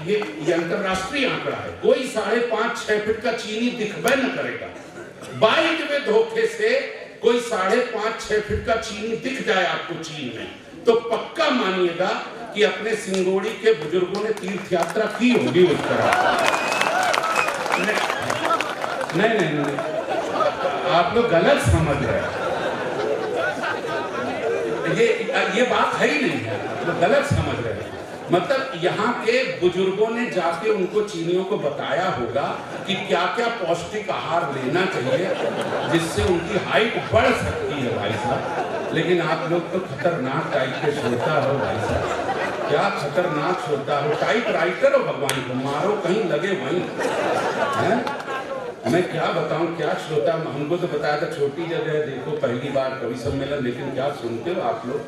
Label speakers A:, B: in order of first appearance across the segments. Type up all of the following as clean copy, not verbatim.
A: ये अंतरराष्ट्रीय आंकड़ा है। कोई 5.5-6 फीट का चीनी दिखबे न करेगा। बाइक में धोखे से कोई 5.5-6 फीट का चीनी दिख जाए आपको चीन में, तो पक्का मानिएगा कि अपने सिंगोड़ी के बुजुर्गों ने तीर्थ यात्रा की होगी उस तरह। नहीं, आप लोग गलत समझ रहे हैं। ये बात है ही नहीं है, आप लोग गलत समझ रहे हैं। मतलब यहाँ के बुजुर्गों ने जाके उनको चीनियों को बताया होगा कि क्या क्या पौष्टिक आहार लेना चाहिए जिससे उनकी हाइट बढ़ सकती है भाई साहब। लेकिन आप लोग तो खतरनाक टाइप के श्रोता हो भाई साहब, क्या खतरनाक श्रोता हो, टाइप राइटर हो, भगवान को मारो कहीं लगे वहीं है। मैं क्या बताऊं, क्या श्रोता, हमको तो बताया था छोटी जगह है, देखो पहली बार कवि सम्मेलन, लेकिन क्या सुनते हो आप लोग।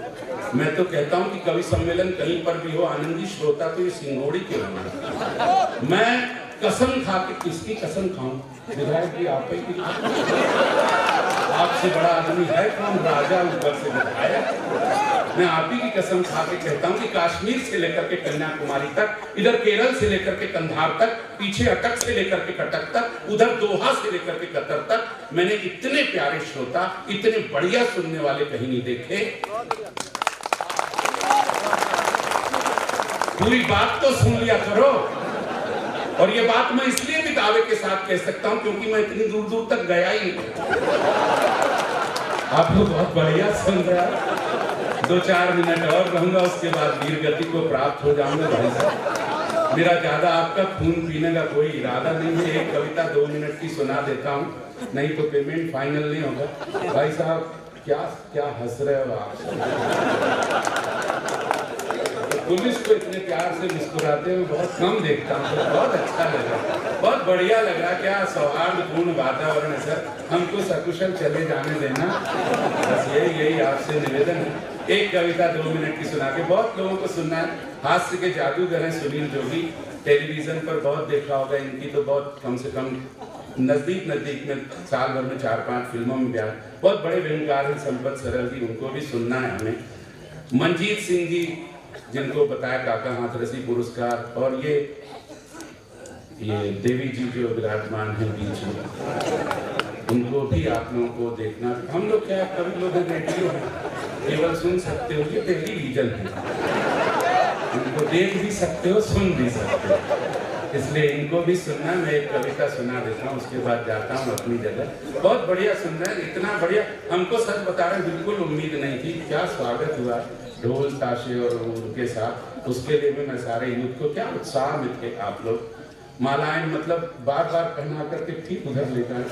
A: मैं तो कहता हूं कि कवि सम्मेलन कहीं पर भी हो, आनंदी श्रोता तो ये सिंगोड़ी के होना। मैं कसम खा के, किसकी कसम खाऊं, विधायक जी आप ही की, आपसे बड़ा आदमी है कौन, राजा ऊपर से विधायक। मैं आप ही की कसम खा के कहता हूं कि कश्मीर से लेकर के कन्याकुमारी तक, इधर केरल से लेकर के कंधार तक, पीछे अटक से लेकर के कटक तक, उधर दोहा से लेकर के कतर तक, मैंने इतने प्यारे श्रोता, इतने बढ़िया सुनने वाले कहीं नहीं देखे। पूरी बात तो सुन लिया करो। और ये बात मैं इसलिए भी दावे के साथ कह सकता हूं क्योंकि मैं इतनी दूर दूर तक गया ही नहीं। आप लोग बहुत बढ़िया सुन रहे हैं। 2-4 मिनट और रहूंगा, उसके बाद वीर गति को प्राप्त हो जाऊंगा भाई साहब। मेरा ज्यादा आपका खून पीने का कोई इरादा नहीं है। एक कविता 2 मिनट की सुना देता हूँ, नहीं तो पेमेंट फाइनल नहीं होगा। भाई साहब क्या हंस रहे हो आप। पुलिस को इतने प्यार से मुस्कुराते हुए बहुत कम देखता हूँ, तो बहुत अच्छा लगा, बहुत बढ़िया लगा। क्या सौहार्दपूर्ण वातावरण है सर, हमको सकुशल चले जाने देना, बस यही आपसे निवेदन है। एक कविता 2 मिनट की सुना के, बहुत लोगों को सुनना है। हास्य के जादूगर हैं सुनील जोगी, टेलीविजन पर बहुत देखा होगा, इनकी तो बहुत कम से कम नजदीक में साल भर में 4-5 फिल्मों में बयान, बहुत बड़े व्यंगकार हैं संपत सरल जी, उनको भी सुनना है हमें। मंजीत सिंह जी, जिनको बताया काका हाथरसी पुरस्कार, और ये देवी जी जो विराजमान है बीच में, उनको भी आप लोगों को देखना। हम लोग क्या, कभी लोग रेडियो है, केवल सुन सकते हो, ये टेलीविजन है, उनको देख भी सकते हो, सुन भी सकते हो, इसलिए इनको भी सुनना। मैं एक कविता सुना देता हूँ, उसके बाद जाता हूँ अपनी जगह। बहुत बढ़िया सुनना है, इतना बढ़िया, हमको सच बता रहे बिल्कुल उम्मीद नहीं थी। क्या स्वागत हुआ ढोल ताशे और उनके साथ, उसके लिए भी मैं सारे यूथ को, क्या उत्साह में थे आप लोग। मालाएं मतलब बार बार पहना करके ठीक उधर लेकर,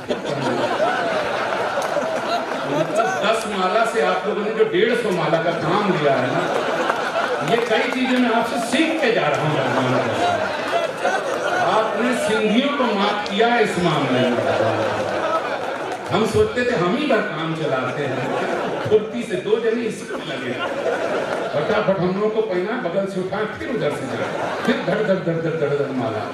A: मतलब 10 माला से आप लोगों ने जो 150 माला का काम लिया है ना, ये कई चीजें मैं आपसे सीख के जा रहा हूँ। आपने सिंधियों को माफ किया इस मामले में। हम सोचते थे हम ही पर काम चलाते हैं, फुर्ती से 2 जने इसी में लगे, फटाफट हम लोगों को पहना, बगल से उठा, फिर उधर से जा, फिर धड़ माला।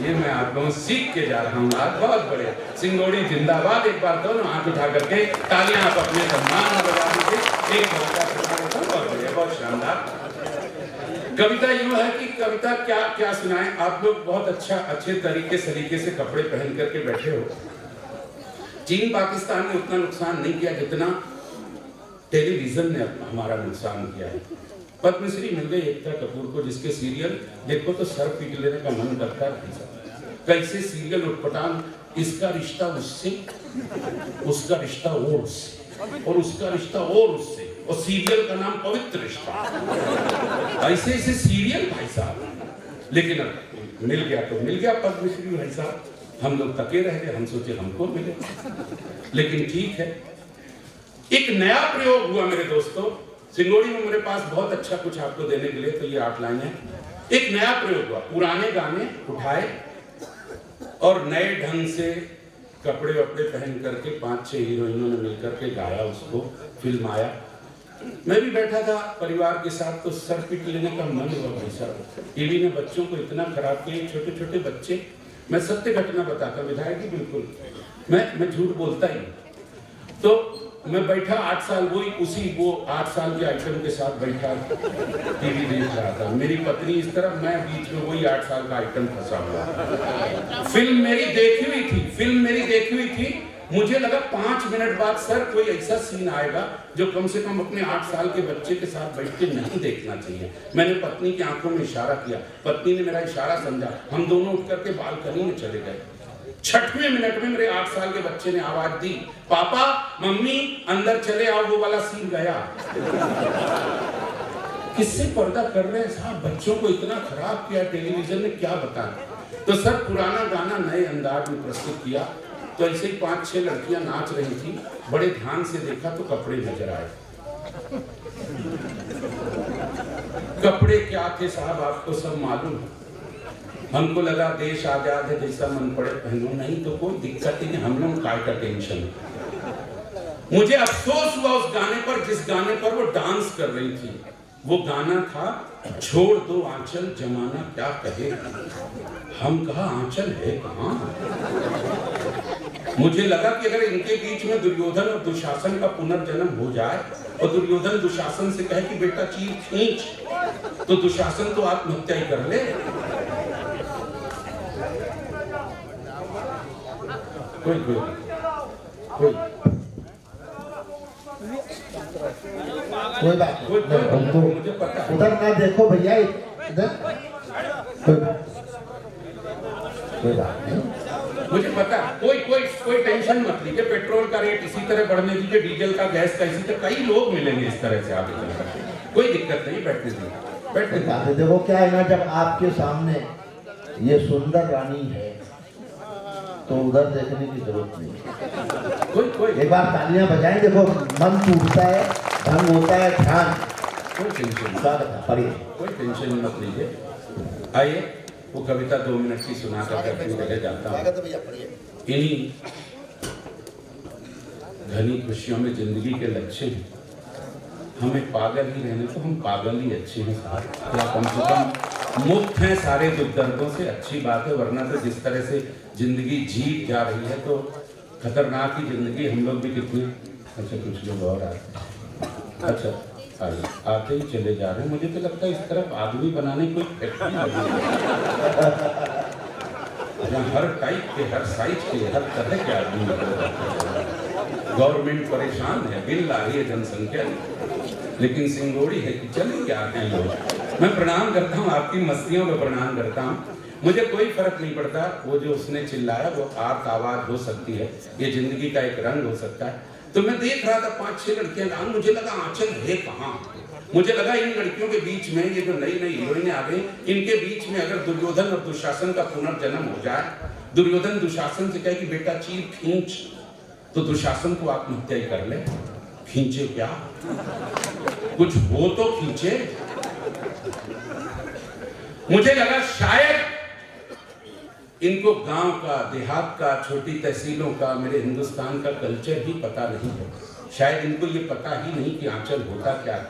A: ये मैं आप लोगों से सीख के जा रहा हूँ आज। बहुत बढ़िया, सिंगोड़ी जिंदाबाद। एक बार दोनों हाथ उठा करके तालियां आप अपने सम्मान में बजा दीजिए। एक बहुत बढ़िया, बहुत शानदार कविता। यूँ है कि कविता क्या सुनाएं। आप लोग बहुत अच्छे तरीके से कपड़े पहन करके बैठे हो। चीन पाकिस्तान ने उतना नुकसान नहीं किया जितना टेलीविजन ने हमारा नुकसान किया है। पद्मश्री मिल गई एकता कपूर को, जिसके सीरियल देखो तो सर पीट लेने का मन करता है। कैसे सीरियल उठपटांग, इसका रिश्ता उससे, उसका रिश्ता और उससे, और उसका रिश्ता और उससे, और सीरियल का नाम पवित्र रिश्ता। ऐसे सीरियल भाई साहब। लेकिन अब मिल गया तो मिल गया पद्मश्री भाई साहब। हम लोग तके रह गए, हम सोचे हमको मिले, लेकिन ठीक है। एक नया प्रयोग हुआ मेरे दोस्तों सिंगोड़ी में, मेरे पास बहुत अच्छा कुछ आपको देने के लिए, तो ये 8 लाइनें। एक नया प्रयोग हुआ, पुराने गाने उठाए और नए ढंग से कपड़े वपड़े पहन करके 5-6 हीरोइनों ने मिलकर के गाया, उसको फिल्म आया। मैं भी बैठा था परिवार के साथ, तो सर पीट लेने का मन हुआ भाई साहब। टीवी ने बच्चों को इतना खराब किया, छोटे छोटे बच्चे। मैं सत्य घटना बताता, विधायक जी बिल्कुल, मैं झूठ बोलता ही। तो मैं बैठा 8 साल वो 8 साल के आइटम के साथ बैठा टीवी देख रहा था। मेरी पत्नी इस तरफ, मैं बीच में, वही 8 साल का आइटम फंसा हुआ। फिल्म मेरी देखी हुई थी। मुझे लगा 5 मिनट बाद सर कोई ऐसा सीन आएगा जो कम से कम अपने 8 साल के बच्चे के साथ बैठ के नहीं देखना चाहिए। मैंने पत्नी की आंखों में इशारा किया, पत्नी ने मेरा इशारा समझा, हम दोनों उठ करके बालकनी में चले गए। 6वें मिनट में मेरे 8 साल के बच्चे ने आवाज दी, पापा मम्मी अंदर चले आओ, वो वाला सीन गया। किससे पर्दा कर रहे हैं साहब? बच्चों को इतना खराब किया टेलीविजन ने, क्या बताएं। तो सर पुराना गाना नए अंदाज में प्रस्तुत किया। तो ऐसे ही 5-6 लड़कियां नाच रही थी। बड़े ध्यान से देखा तो कपड़े नजर आए। कपड़े क्या थे साहब आपको सब मालूम है। हमको लगा देश आजाद है, जैसा मन पड़े पहनो, नहीं तो कोई दिक्कत ही नहीं, हम लोग काय का टेंशन है। मुझे अफसोस हुआ उस गाने पर, जिस गाने पर वो डांस कर रही थी। वो गाना था छोड़ दो आंचल जमाना क्या कहे। हम कहा आंचल है कहां? मुझे लगा कि अगर इनके बीच में दुर्योधन और दुशासन का पुनर्जन्म हो जाए और दुर्योधन दुशासन से कहे कि बेटा चीर खींच, तो दुशासन तो आत्महत्या ही कर ले।
B: कोई बात नहीं,
A: मुझे पता है।
B: उधर ना देखो भैया, इधर कोई बात नहीं,
A: मुझे पता है। कोई टेंशन मत लीजिए। पेट्रोल का रेट इसी तरह बढ़ने दीजिए, डीजल का, गैस का इसी तरह, कई लोग मिलेंगे इस तरह से आगे। कोई दिक्कत नहीं, बैठने दीजिए।
B: देखो क्या है ना, जब आपके सामने ये सुंदर रानी है तो उधर देखने की जरूरत नहीं।
A: कोई
B: एक बार तालियां बजाएं, देखो मन टूटता है, भंग होता है ध्यान।
A: कोई टेंशन
B: पढ़िए,
A: कोई टेंशन मत लीजिए। आइए वो कविता 2 मिनट की सुना कर अपनी जगह जाता हूँ। इन्हीं घनी खुशियों में जिंदगी के लक्ष्य हैं। हमें पागल ही रहने तो हम पागल ही अच्छे हैं साहब। क्या कम से कम मुक्त हैं सारे दुख दर्दों से, अच्छी बात है। वरना तो जिस तरह से जिंदगी जीत जा रही है तो खतरनाक ही जिंदगी। हम लोग भी कितने, अच्छा कुछ लोग और आते, अच्छा आते ही चले जा रहे हैं। मुझे तो लगता है इस तरफ आदमी बनाने कोई फैक्ट्री लगी है, हर टाइप के, हर साइज के, हर तरह के आदमी। गवर्नमेंट परेशान है, बिल आ रही है जनसंख्या, लेकिन सिंगोड़ी है कि चले क्या हैं लोग। मैं प्रणाम करता हूँ, आपकी मस्तियों को प्रणाम करता हूँ। मुझे कोई फर्क नहीं पड़ता वो जो उसने चिल्लाया वो आर्त आवाज हो सकती है, ये जिंदगी का एक रंग हो सकता है। तो मैं देख रहा था 5-6 लड़कियां, मुझे लगा आंचल है कहाँ। मुझे लगा इन लड़कियों के बीच में, ये जो नई नई हीरोइनें आ गई, इनके बीच में अगर दुर्योधन और दुशासन का पुनर्जन्म हो जाए, दुर्योधन दुशासन से कहे कि बेटा चीर खींच, तो दुशासन को आत्महत्या ही कर ले। खींचे क्या, कुछ हो तो खींचे। मुझे लगा शायद इनको गांव का, देहात का, छोटी तहसीलों का, मेरे हिंदुस्तान का कल्चर ही पता नहीं है। शायद इनको ये पता ही नहीं कि आंचल होता क्या है।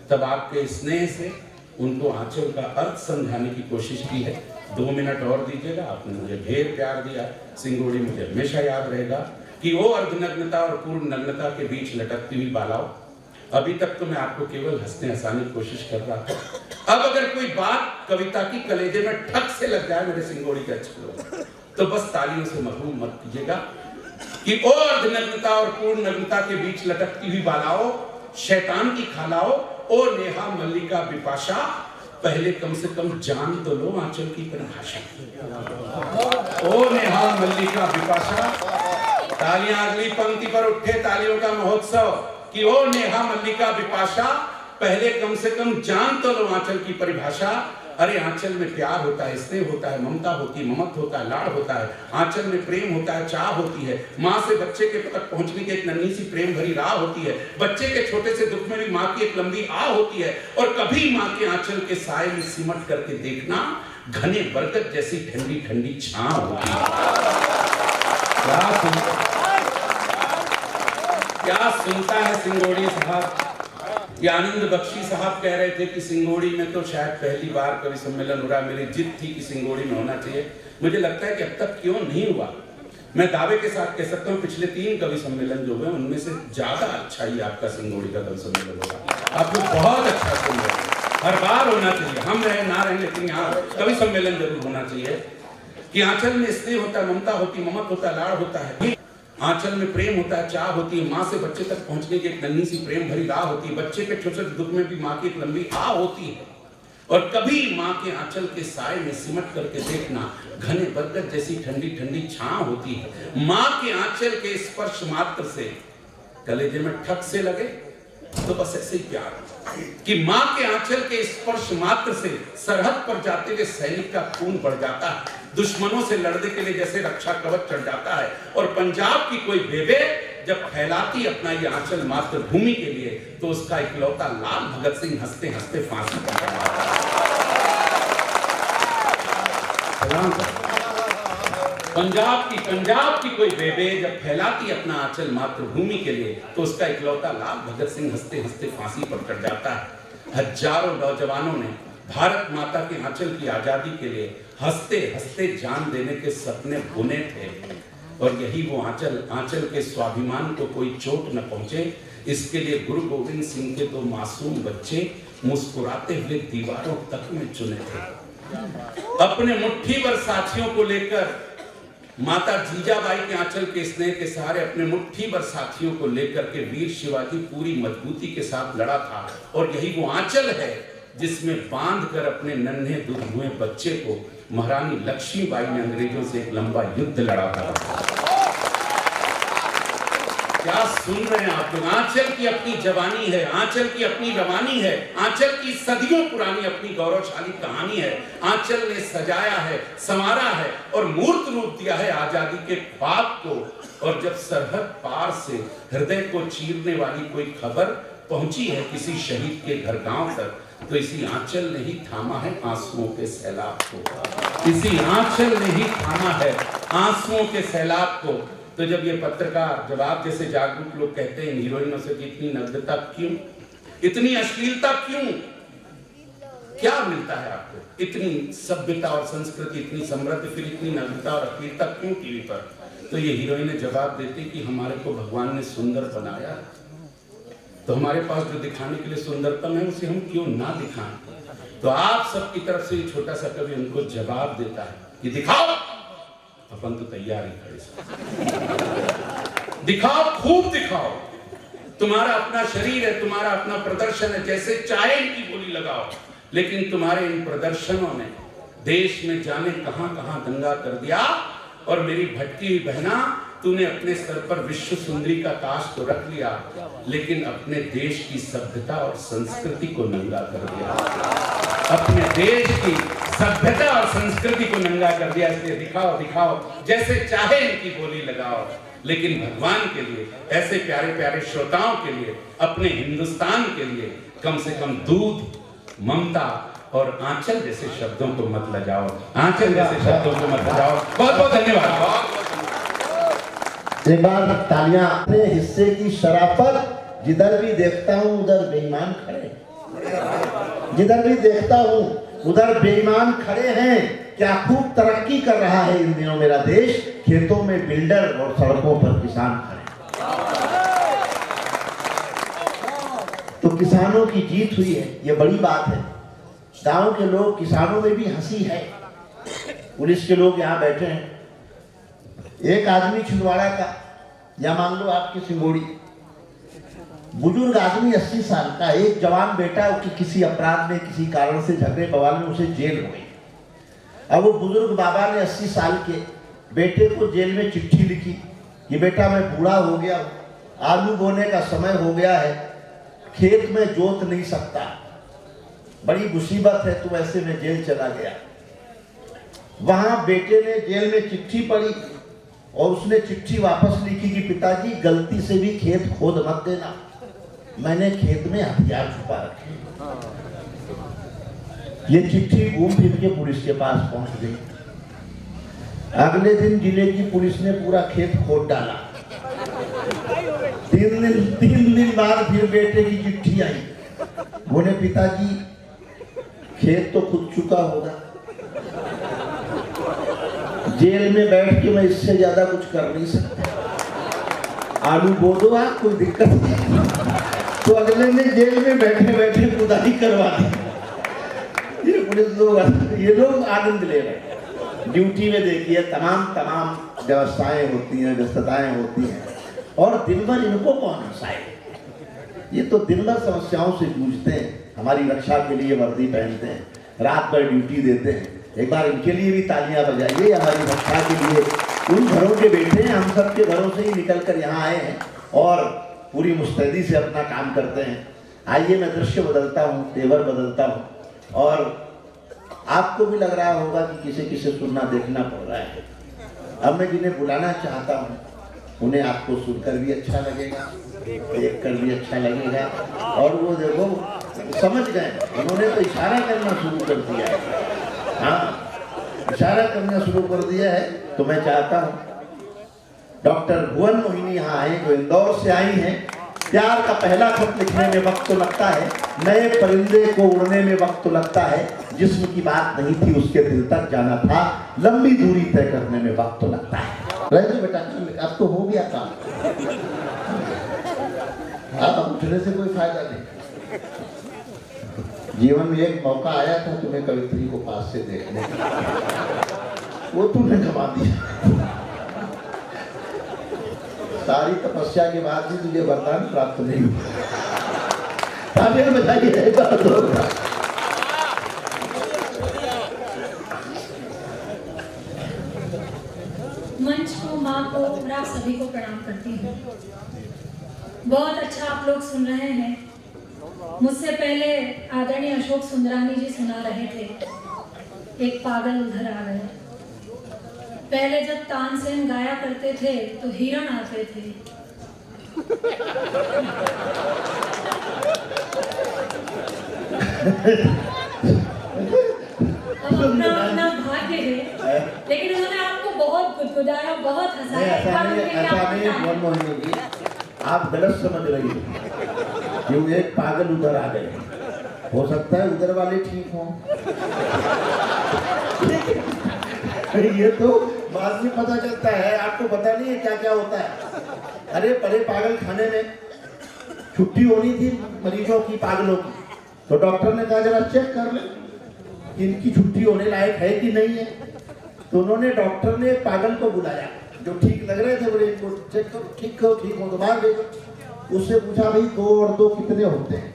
A: तब आपके स्नेह से उनको आंचल का अर्थ समझाने की कोशिश की है। 2 मिनट और दीजिएगा। आपने मुझे ढेर प्यार दिया। सिंगोड़ी मुझे हमेशा याद रहेगा कि वो अर्धनग्नता और पूर्ण नग्नता के बीच लटकती हुई बालाओ। अभी तक तो मैं आपको केवल हंसने हंसाने की कोशिश कर रहा था। अब अगर कोई बात कविता की कलेजे में ठक से लग जाए मेरे सिंगोड़ी के अच्छे लोग, तो बस तालियों से महरूम मत कीजिएगा कि ओ अर्धनग्नता और पूर्ण नग्नता के बीच लटकती हुई बालाओ, शैतान की खालाओ, ओ नेहा मल्लिका बिपाशा, पहले कम से कम जान तो लो आंचल की परिभाषा। ओ नेहा मल्लिका बिपाशा, तालियां अगली पंक्ति पर उठे तालियों का महोत्सव कि ओ नेहा मल्लिका बिपाशा, पहले कम से कम जान तो लो आंचल की परिभाषा। अरे आंचल में प्यार होता है, स्नेह होता है, ममता होती है, ममत होता है, लाड़ होता है। आंचल में प्रेम होता है, चाह होती है। माँ से बच्चे के तक पहुंचने की एक नन्ही सी प्रेम भरी राह होती है। बच्चे के छोटे से दुख में भी माँ की एक लंबी आह होती है। और कभी माँ के आंचल के साए में सिमट करके देखना, घने बरगद जैसी ठंडी ठंडी छांव होती है। क्या सुनता है सिंगोड़ी साहब। ये आनंद बख्शी साहब कह रहे थे कि सिंगोड़ी में तो शायद पहली बार कवि सम्मेलन हो रहा है। मेरी जिद थी कि सिंगोड़ी में होना चाहिए। मुझे लगता है कि अब तक क्यों नहीं हुआ। मैं दावे के साथ कह सकता हूँ पिछले 3 कवि सम्मेलन जो हुए उनमें से ज्यादा अच्छा ही आपका सिंगोड़ी का कवि सम्मेलन होगा। आप लोग बहुत अच्छा सुन रहे हैं, हर बार होना चाहिए, हम रहे ना रहे, लेकिन यहाँ कवि सम्मेलन जरूर होना चाहिए कि आंचल में स्नेह होता है, ममता होती, ममत होता है, लाड़ होता है, आंचल में प्रेम होता है, चाह होती है, माँ से बच्चे तक पहुंचने की एक नन्ही सी प्रेम भरी राह होती है, बच्चे के छोटे छोटे दुख में भी माँ की एक लंबी आह होती है। और कभी माँ के आंचल के साए में सिमट करके देखना, घने बरगद जैसी ठंडी ठंडी छां होती है। माँ के आंचल के स्पर्श मात्र से कलेजे में ठक से लगे तो बस ऐसे ही प्यार कि माँ के आंचल के स्पर्श मात्र से सरहद पर जाते हुए सैनिक का खून बढ़ जाता है, दुश्मनों से लड़ने के लिए जैसे रक्षा कवच चढ़ जाता है। और पंजाब की कोई बेबे जब फैलाती अपना ये आंचल मातृभूमि के लिए तो उसका इकलौता लाल भगत सिंह हंसते हंसते फांसी पर चढ़ा। पंजाब की कोई बेबे जब फैलाती अपना आंचल मातृभूमि के लिए तो उसका इकलौता लाल भगत सिंह हंसते हंसते फांसी पर चढ़ जाता है। हजारों नौजवानों ने भारत माता के आंचल की आजादी के लिए हंसते हंसते जान देने के सपने बुने थे। और यही वो आंचल के स्वाभिमान को कोई चोट न पहुंचे, इसके लिए गुरु गोविंद सिंह के 2 मासूम बच्चे मुस्कुराते हुए दीवारों तक में चुने थे। अपने मुट्ठी भर साथियों को लेकर माता जीजाबाई के आंचल के स्नेह के सहारे अपने मुट्ठी भर साथियों को लेकर के वीर शिवाजी पूरी मजबूती के साथ लड़ा था। और यही वो आंचल है जिसमें बांध कर अपने नन्हे दूध हुए बच्चे को महारानी लक्ष्मीबाई ने अंग्रेजों से एक लंबा युद्ध लड़ा था। क्या सुन रहे हैं आप लोग? आंचल की अपनी जवानी है, आंचल की अपनी रवानी है, आंचल की सदियों पुरानी अपनी गौरवशाली कहानी है। आंचल ने सजाया है, संवारा है और मूर्त रूप दिया है आजादी के ख्वाब को। और जब सरहद पार से हृदय को चीरने वाली कोई खबर पहुंची है किसी शहीद के घर गांव तक, तो इसी आंचल ने ही थामा है आंसुओं के सैलाब को। इसी आंचल ने ही थामा है आंसुओं के सैलाब को। तो जब ये पत्रकार, जब आप जैसे जागरूक लोग कहते हैं हीरोइनों से कि इतनी नग्नता क्यों, इतनी अश्लीलता क्यों, क्या मिलता है आपको? इतनी सभ्यता और संस्कृति इतनी समृद्ध, फिर इतनी नग्नता और अश्लीलता क्यों टीवी पर? तो ये हीरोइनें जवाब देती कि हमारे को भगवान ने सुंदर बनाया, तो हमारे पास जो दिखाने के लिए सुंदरतम है उसे हम क्यों ना दिखाएं? तो आप सबकी तरफ से छोटा सा कवि उनको जवाब देता है कि दिखाओ, अपन तो तैयार ही खड़े से दिखाओ, खूब दिखाओ, तुम्हारा अपना शरीर है, तुम्हारा अपना प्रदर्शन है, जैसे चाहे इनकी बोली लगाओ। लेकिन तुम्हारे इन प्रदर्शनों ने देश में जाने कहां कहां दंगा कर दिया। और मेरी भटकी हुई बहना, तूने अपने सर पर विश्व सुंदरी का ताज तो रख लिया, लेकिन अपने देश की सभ्यता और संस्कृति को नंगा कर दिया। अपने देश की सभ्यता और संस्कृति को नंगा कर दिया। इसलिए दिखाओ दिखाओ, जैसे चाहे इनकी बोली लगाओ, लेकिन भगवान के लिए, ऐसे प्यारे प्यारे श्रोताओं के लिए, अपने हिंदुस्तान के लिए कम से कम दूध, ममता और आंचल जैसे शब्दों को मत लगाओ, आंचल जैसे शब्दों को मत लगाओ। बहुत बहुत धन्यवाद।
B: एक बार तालियां। अपने हिस्से की शराफत, जिधर भी देखता हूं उधर बेईमान खड़े, जिधर भी देखता हूं उधर बेईमान खड़े हैं। क्या खूब तरक्की कर रहा है इन दिनों मेरा देश, खेतों में बिल्डर और सड़कों पर किसान खड़े। तो किसानों की जीत हुई है, ये बड़ी बात है। गांव के लोग, किसानों में भी हंसी है। पुलिस के लोग यहाँ बैठे हैं। एक आदमी छिंदवाड़ा का, या मान लो आपकी सिंगोड़ी, बुजुर्ग आदमी 80 साल का, एक जवान बेटा कि किसी अपराध में, किसी कारण से झगड़े बवाल में उसे जेल हो गई। अब वो बुजुर्ग बाबा ने 80 साल के बेटे को जेल में चिट्ठी लिखी कि बेटा मैं बूढ़ा हो गया हूँ, आलू बोने का समय हो गया है, खेत में जोत नहीं सकता, बड़ी मुसीबत है, तू ऐसे में जेल चला गया। वहां बेटे ने जेल में चिट्ठी पढ़ी और उसने चिट्ठी वापस लिखी कि पिताजी गलती से भी खेत खोद मत देना, मैंने खेत में हथियार छुपा रखे। ये चिट्ठी घूम फिर के पुलिस के पास पहुंच गई। अगले दिन जिले की पुलिस ने पूरा खेत खोद डाला। 3 दिन बाद फिर बेटे की चिट्ठी आई, बोले पिताजी खेत तो खुद चुका होगा, जेल में बैठ के मैं इससे ज्यादा कुछ कर नहीं सकता। आलू बो दो आप, कोई दिक्कत नहीं। तो अगले ने जेल में बैठे बैठे खुदाई करवा दी। ये पुलिस लोग, ये लोग आनंद ले रहे हैं। ड्यूटी में देखिए तमाम व्यवस्थाएं होती हैं, व्यस्तताएं होती हैं, और दिन भर इनको कौन हंसाए। ये तो दिन भर समस्याओं से जूझते हैं, हमारी रक्षा के लिए वर्दी पहनते हैं, रात भर ड्यूटी देते हैं। एक बार इनके लिए भी तालियां बजाइए, हमारी रक्षा के लिए। उन घरों के बेटे हैं, हम सब के घरों से ही निकल कर यहाँ आए हैं और पूरी मुस्तैदी से अपना काम करते हैं। आइए मैं दृश्य बदलता हूँ, तेवर बदलता हूँ, और आपको भी लग रहा होगा कि किसे किसे सुनना देखना पड़ रहा है। अब मैं जिन्हें बुलाना चाहता हूँ उन्हें आपको सुनकर भी अच्छा लगेगा, देख कर भी अच्छा लगेगा, और वो देखो समझ गए, उन्होंने तो इशारा करना शुरू कर दिया है। हाँ, इशारा करना शुरू कर दिया है। तो मैं चाहता हूँ डॉक्टर भुवन मोहिनी यहाँ आए, जो इंदौर से आई हैं। प्यार का पहला खत लिखने में वक्त तो लगता है, नए परिंदे को उड़ने में वक्त तो लगता है, जिस्म की बात नहीं थी उसके दिल तक जाना था, लंबी दूरी तय करने में वक्त तो लगता है। रह दो बेटा, अब तो हो गया काम, अब उठने से कोई फायदा नहीं। जीवन में एक मौका आया था तुम्हें कवित्री को पास से देखने का, वो तुमने गंवा दिया। सारी तपस्या के बाद भी तुझे वरदान प्राप्त नहीं हुआ। तालियां बजाइए।
C: मंच को, माँ को और आप सभी को प्रणाम करती हूँ। बहुत अच्छा आप लोग सुन रहे हैं। मुझसे पहले आदरणीय अशोक सुंदरानी जी सुना रहे थे, एक पागल उधर आ गए। पहले जब तानसेन गाया करते थे तो हिरण आते थे। अब अपना भाग्य है, लेकिन उन्होंने आपको बहुत गुदगुदाया, बहुत हंसाया।
B: आप गलत समझ रही हो, क्यों एक पागल उधर आ गए, हो सकता है उधर वाले ठीक हों। ये तो बाद में पता चलता है, आपको पता नहीं है क्या क्या होता है। अरे बड़े पागल खाने में छुट्टी होनी थी मरीजों की, पागलों की, तो डॉक्टर ने कहा जरा चेक कर ले कि इनकी छुट्टी होने लायक है कि नहीं है। तो उन्होंने, डॉक्टर ने पागल को बुलाया, जो ठीक लग रहे थे, बोले इनको चेक करो, ठीक हो तो बाहर भेजो। उससे पूछा भाई 2 और 2 कितने होते हैं?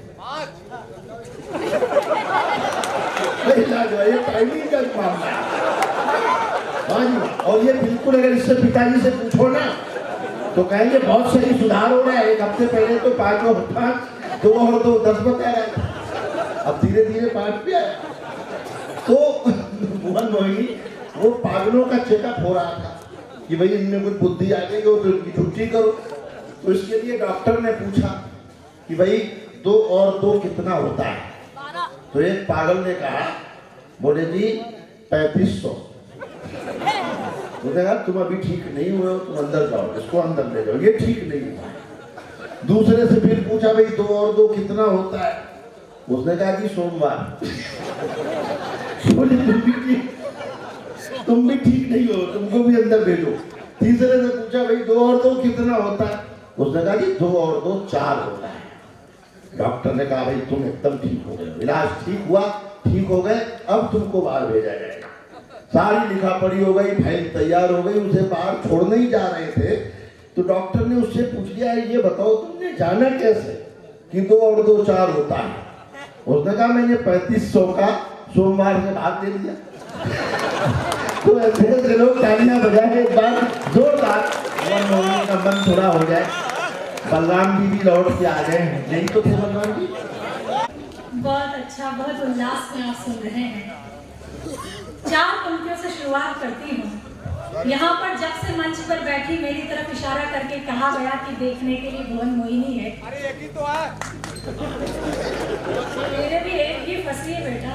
B: ये टाइमिंग का मामला है। और ये बिल्कुल, अगर इससे पिताजी से पूछो ना तो कहेंगे बहुत सही सुधार हो रहा है। 1 हफ्ते पहले तो 5 और 5, 2 और 2 10 बता रहा है, अब धीरे धीरे 5 पे आया। तो भुवन मोहिनी, वो पागलों का चेकअप हो रहा था कि भाई इनमें कुछ बुद्धि आ गई हो तो इनकी छुट्टी करो। तो इसके लिए डॉक्टर ने पूछा कि भाई 2 और 2 कितना होता है? तो एक पागल ने कहा, बोले जी 3500। उसने कहा तुम अभी ठीक नहीं हुए हो, तुम अंदर जाओ, इसको अंदर ले जाओ, ये ठीक नहीं हुआ। दूसरे से फिर पूछा भाई 2 और 2 कितना होता है? उसने कहा कि सोमवार। तुम भी ठीक नहीं हो, तुमको भी अंदर भेजो। तीसरे से पूछा भाई 2 और 2 कितना होता है? उसने कहा कि 2 और 2 4 होता है। डॉक्टर ने कहा भाई तुम एकदम ठीक हो गए, इलाज ठीक हुआ, ठीक हो गए, अब तुमको बाहर भेजा जाएगा। सारी लिखा पढ़ी हो गई, फाइल तैयार हो गई, उसे बाहर छोड़ने ही जा रहे थे तो डॉक्टर ने उससे पूछ लिया, ये बताओ तुमने जाना कैसे कि 2 और 2 4 होता है? उसने कहा मैंने 3500 का सोमवार से भाग दे दिया। तो ऐसे लोग तालियां बजाए एक बार जोरदार, का मन थोड़ा हो जाए। बलराम जी भी लौट के आ गए हैं, यही तो थे बलराम जी।
C: बहुत अच्छा, बहुत उल्लास में आप सुन रहे हैं। 4 पंक्तियों से शुरुआत करती हूँ। यहाँ पर जब से मंच पर बैठी मेरी तरफ इशारा करके कहा गया कि देखने के लिए भुवन मोहिनी है।
D: अरे एक ही तो है।
C: मेरे भी एक ही फंसी है बेटा।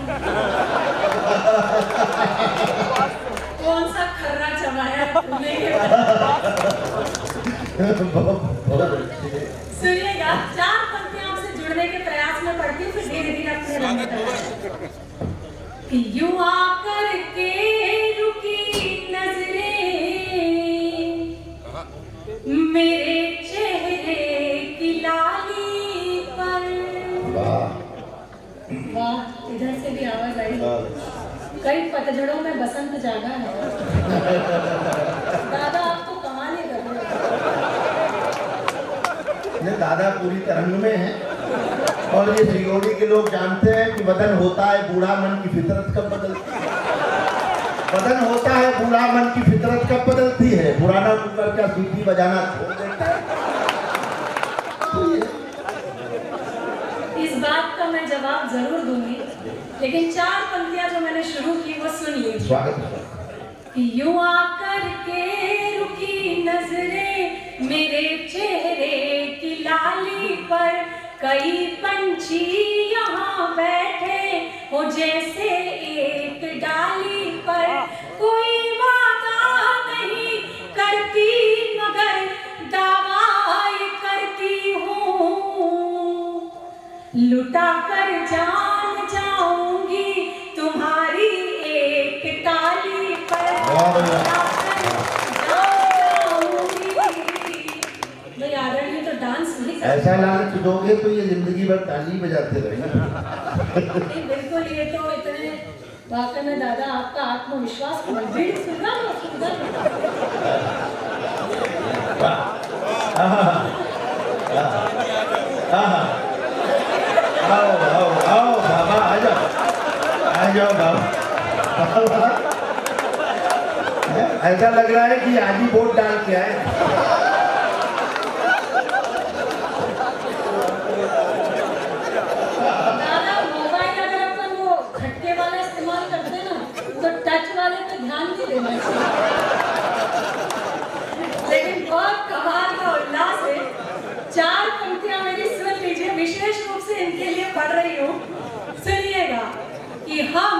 C: कौन सा खर्रा चबाया सुनिएगा। 4 पंक्तियां आपसे जुड़ने के प्रयास में पढ़ती हूँ, फिर धीरे धीरे अपने रंग कि यूं आकर के रुकी नजरें कई पतझड़ों में बसंत जागा है। दादा आप तो कमाल ही कर रहे हो।
B: दादा पूरी तरंग में है। और ये सिरोड़ी के लोग जानते हैं कि वतन होता है बूढ़ा, मन की फितरत कब बदलती है। वतन होता है बूढ़ा, मन की फितरत कब बदलती है। पुराना कुकर का सीटी बजाना छोड़ देता है।
C: इस बात का मैं जवाब जरूर दूंगी, लेकिन 4 पंक्तियां जो मैंने शुरू की वो सुन ली।
B: स्वागत है।
C: यूं आकर के रुकी नजरें मेरे चेहरे की लाली पर, कई पंछी यहाँ बैठे हो जैसे एक डाली पर। कोई वादा नहीं करती मगर दावा करती हूँ, लुटा कर जान जाऊंगी तुम्हारी एक ताली पर। भाई आदरणीय तो डांस नहीं करते।
B: ऐसा लालच दोगे तो ये जिंदगी भर ताली बजाते रहेंगे।
C: नहीं, बिल्कुल ये तो इतने वाकई में दादा आपका आत्मविश्वास बीट सुनना लो सुंदर।
B: आओ आओ आओ बाबा आ जाओ बाबा। ऐसा लग रहा है कि आज ही वोट डाल के आए।
C: दादा मोबाइल अगर अपन वो खट्टे वाला इस्तेमाल करते ना तो टच वाले पे ध्यान भी देना चाहिए। लेकिन बहुत कमाल का उल्लास है। 4 पंक्तियां मेरी सुन लीजिए, विशेष रूप से इनके लिए पढ़ रही हूँ। सुनिएगा कि हम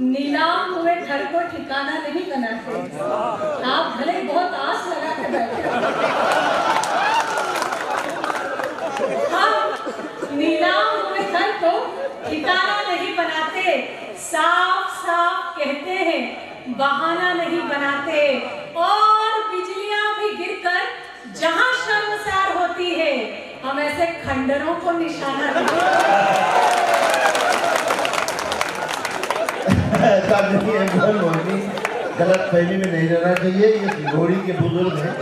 C: नीलाम हुए घर को ठिकाना नहीं बनाते। आप भले ही बहुत आस लगा कर बैठे हो। हम नीलाम हुए घर को ठिकाना नहीं बनाते, साफ साफ कहते हैं बहाना नहीं बनाते। और बिजलियां भी गिरकर जहां शर्मसार होती है, हम ऐसे खंडरों को निशाना देते।
B: ऐसा नहीं है, गलत फहमी में नहीं रहना चाहिए। ये सिरोड़ी के बुजुर्ग हैं।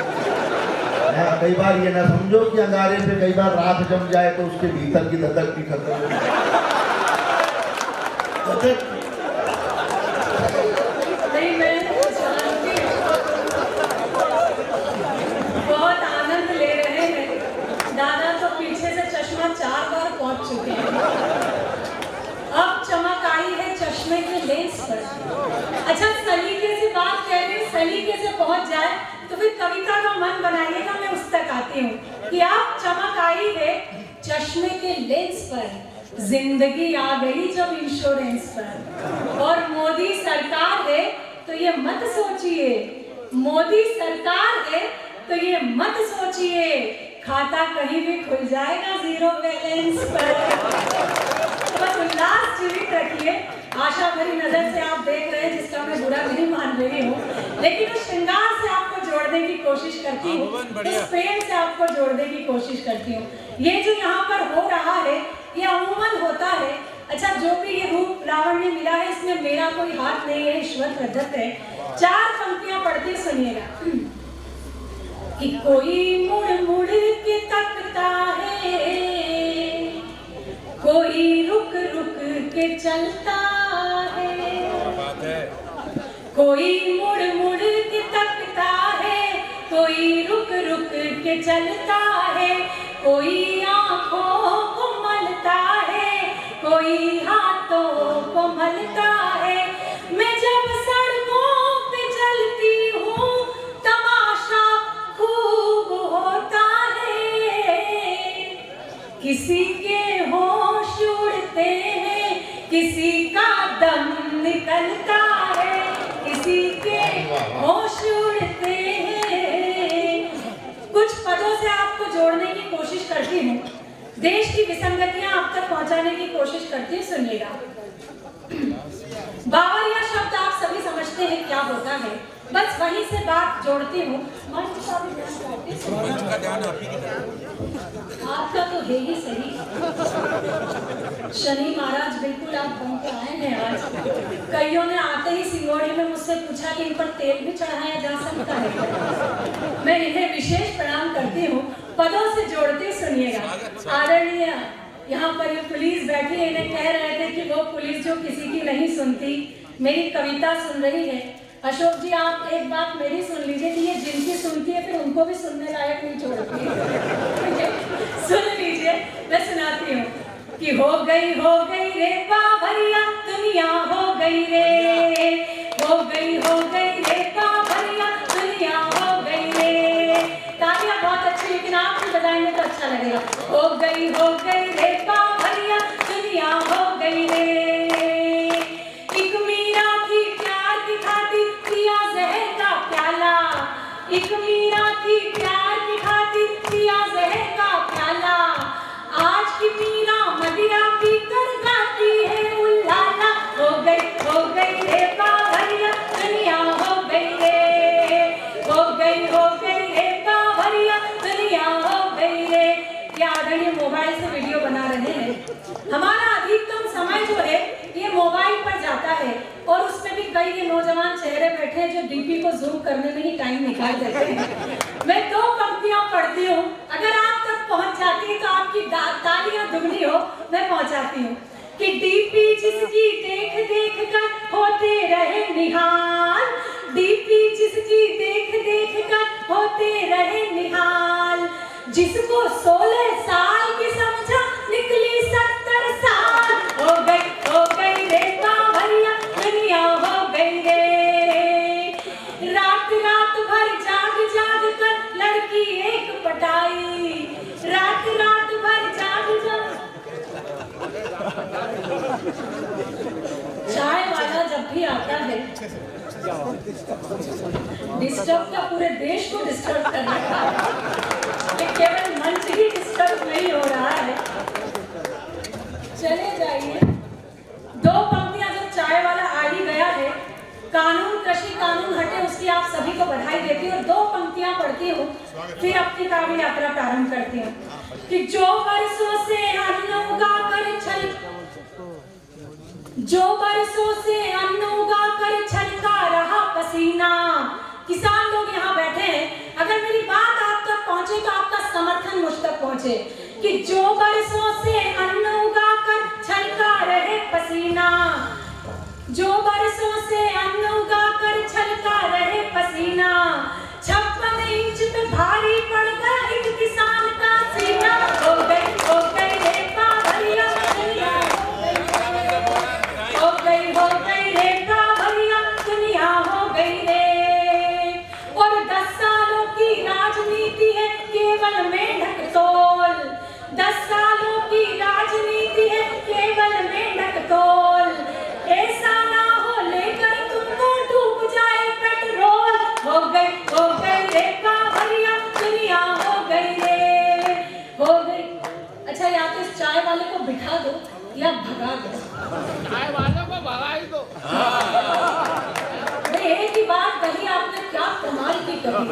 B: कई बार ये ना समझो कि अंगारे पे कई बार राख जम जाए तो उसके भीतर की धधक भी खत्म हो जाए।
C: नहीं, मैं जानती हूँ बहुत आनंद ले रहे हैं। दादा तो पीछे से चश्मा 4 बार पहुंच चुके हैं। अब चमक आई है चश्मे के लेंस पर। अच्छा, सलीके से बात कह रही हूँ, सलीके से पहुंच जाए तो फिर कविता का मन बनाइएगा। मैं उस तक आती हूँ कि आप चमक आई है चश्मे के लेंस पर, जिंदगी आ गई जब इंश्योरेंस पर। और मोदी सरकार है तो ये मत सोचिए, मोदी सरकार है तो ये मत सोचिए, खाता कहीं भी खुल जाएगा 0 बैलेंस पर। बस उल्लास जीवित रखिए। आशा भरी नजर से आप देख रहे हैं, जिसका मैं बुरा नहीं मान रही हूँ, लेकिन उस श्रृंगार से आपको जोड़ने की कोशिश करती हूँ, उस प्रेम से आपको जोड़ने की कोशिश करती हूँ। ये जो यहाँ पर हो रहा है ये अमूमन होता है। अच्छा, जो भी ये रूप लावण्य मिला है इसमें मेरा कोई हाथ नहीं है, ईश्वर प्रदत्त है। 4 पंक्तियां पढ़ती सुनिएगा कि कोई मुड़ मुड़ के तकता है, कोई रुक रुक के चलता है, कोई मुड़ मुड़ के तकता है, कोई रुक रुक के चलता है, कोई आंखों को मलता है, कोई हाथों को मलता है। मैं जब सड़कों पे चलती हूँ तमाशा खूब होता है, किसी के होश उड़ते हैं, किसी का दम निकलता है, किसी के होश उड़ते हैं। कुछ पदों से आपको जोड़ने की कोशिश करती हूँ, देश की विसंगतियां आप तक पहुंचाने की कोशिश करती हूँ। सुनिएगा, बावरिया शब्द आप सभी समझते समझते हैं क्या होता है, बस वहीं से बात जोड़ती हूँ। मंच का भी ध्यान आपका तो है ही सही। शनि महाराज बिल्कुल आप बन के आए हैं आज। कईयों ने आते ही सिंगोड़ी में मुझसे पूछा कि इन पर तेल भी चढ़ाया जा सकता है। मैं इन्हें विशेष प्रणाम करती हूँ, पदों से जोड़ती सुनिएगा। आदरणीय यहाँ पर ये पुलिस बैठी है, इन्हें कह रहे थे कि वो पुलिस जो किसी की नहीं सुनती, मेरी कविता सुन रही है। अशोक जी आप एक बात मेरी सुन लीजिए कि ये जिनकी सुनती है फिर उनको भी सुनने लायक नहीं छोड़ती है। सुन लीजिए, मैं सुनाती हूँ कि हो गई रे बावरिया दुनिया हो गई रे, हो गई रे बावरिया दुनिया हो गई रे। तालियां बहुत अच्छी, लेकिन आप भी बजाएंगे तो अच्छा लगेगा। हो गई रे बावरिया दुनिया हो गई रे। एक मीरा थी प्यार की खाती पिया जहर का प्याला, एक मीरा थी प्यार की खाती पिया जहर का प्याला। आज की मीरा मदिरा पीकर गाती है उल्लाला। हो गई रे बावरिया दुनिया हो गई रे, हो गई रे बावरिया दुनिया हो गई रे। क्या आदरणीय मोबाइल से वीडियो बना रहे हैं। हमारा अधिकतम समय जो है ये मोबाइल पर जाता है, और उसमें भी कई ये नौजवान चेहरे बैठे हैं जो डीपी को जूम करने में ही टाइम निकाल देते हैं। मैं 2 पंक्तियां पढ़ती हूँ, अगर आप तक पहुंच जाती है तो आपकी तालियां दुगनी हो। मैं पहुंचाती हूँ कि डीपी जिसकी देख कर होते रहे निहाल, डीपी जिसकी देख कर होते रहे निहाल। जिसको 16 साल की समझा निकली 70 साल। हो गई रे बावरिया दुनिया हो गई रे। रात भर जाग कर लड़की एक पटाई, रात भर जाग। चाय वाला जब भी आता है डिस्टर्ब का पूरे देश को डिस्टर्ब कर रहा है, ये केवल मंच ही डिस्टर्ब नहीं हो रहा है। चले जाइए, 2 पंक्तियां जब चाय वाला आ ही गया है, कानून कृषि कानून हटे उसकी आप सभी को बधाई देती हूँ। 2 पंक्तियां पढ़ती हूँ, फिर अपनी काव्य यात्रा प्रारंभ करती हूँ कि जो बरसों से अन्न उगा कर छलका रहा पसीना। किसान लोग यहाँ बैठे हैं, अगर मेरी बात आप तक पहुंचे तो आपका समर्थन मुझ तक पहुंचे कि जो बरसों से अन्न उगा कर छलका रहे पसीना, जो बरसों से अन्न उगा कर छलका रहे पसीना। 56 इंच पे भारी पड़ गया एक किसान का सीना। हो गई रे बावरिया दुनिया हो गई रे बावरिया दुनिया हो गई रे। और 10 सालों की राजनीति है केवल मेंढक तोल, 10 सालों की राजनीति है केवल मेंढक तोल। ऐसा ना हो लेकर तुमको डूब जाए पेट्रोल। हो गई रे बावरिया दुनिया हो गई रे, हो गई। अच्छा, या तो इस चाय वाले को बिठा दो या भगा दो।
D: चाय वाले को भगा ही दो।
C: एक ही बात कही आपने, क्या कमाल की कही,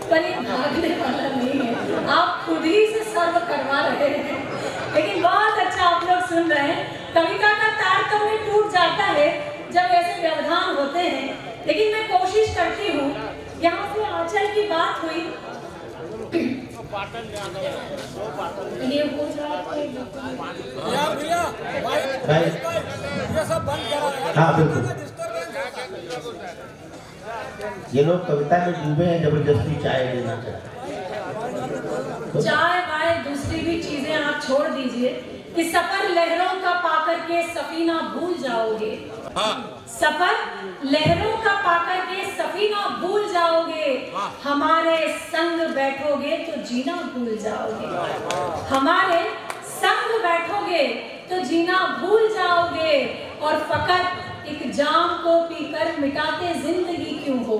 C: पर ये भागने वाला नहीं है, आप खुद ही से सर्व करवा रहे हैं। लेकिन बहुत अच्छा आप लोग सुन रहे हैं। कविता का तारतम्य टूट जाता है जब ऐसे व्यवधान होते हैं, लेकिन मैं कोशिश करती हूँ। यहाँ से आंचल की बात हुई, ये हो जाए
D: ये सब बंद करा।
B: हाँ बिल्कुल, ये लोग कविता में डूबे हैं, जबरदस्ती चाय देना चाहते।
C: चाय वाय दूसरी भी चीजें आप छोड़ दीजिए कि सफर लहरों का पाकर के सफीना भूल जाओगे। सफर लहरों का पाकर के सफीना भूल जाओगे। हमारे संग बैठोगे तो जीना भूल जाओगे। हमारे संग बैठोगे तो जीना भूल जाओगे। और फकत एक जाम को पीकर मिटाते जिंदगी क्यों हो,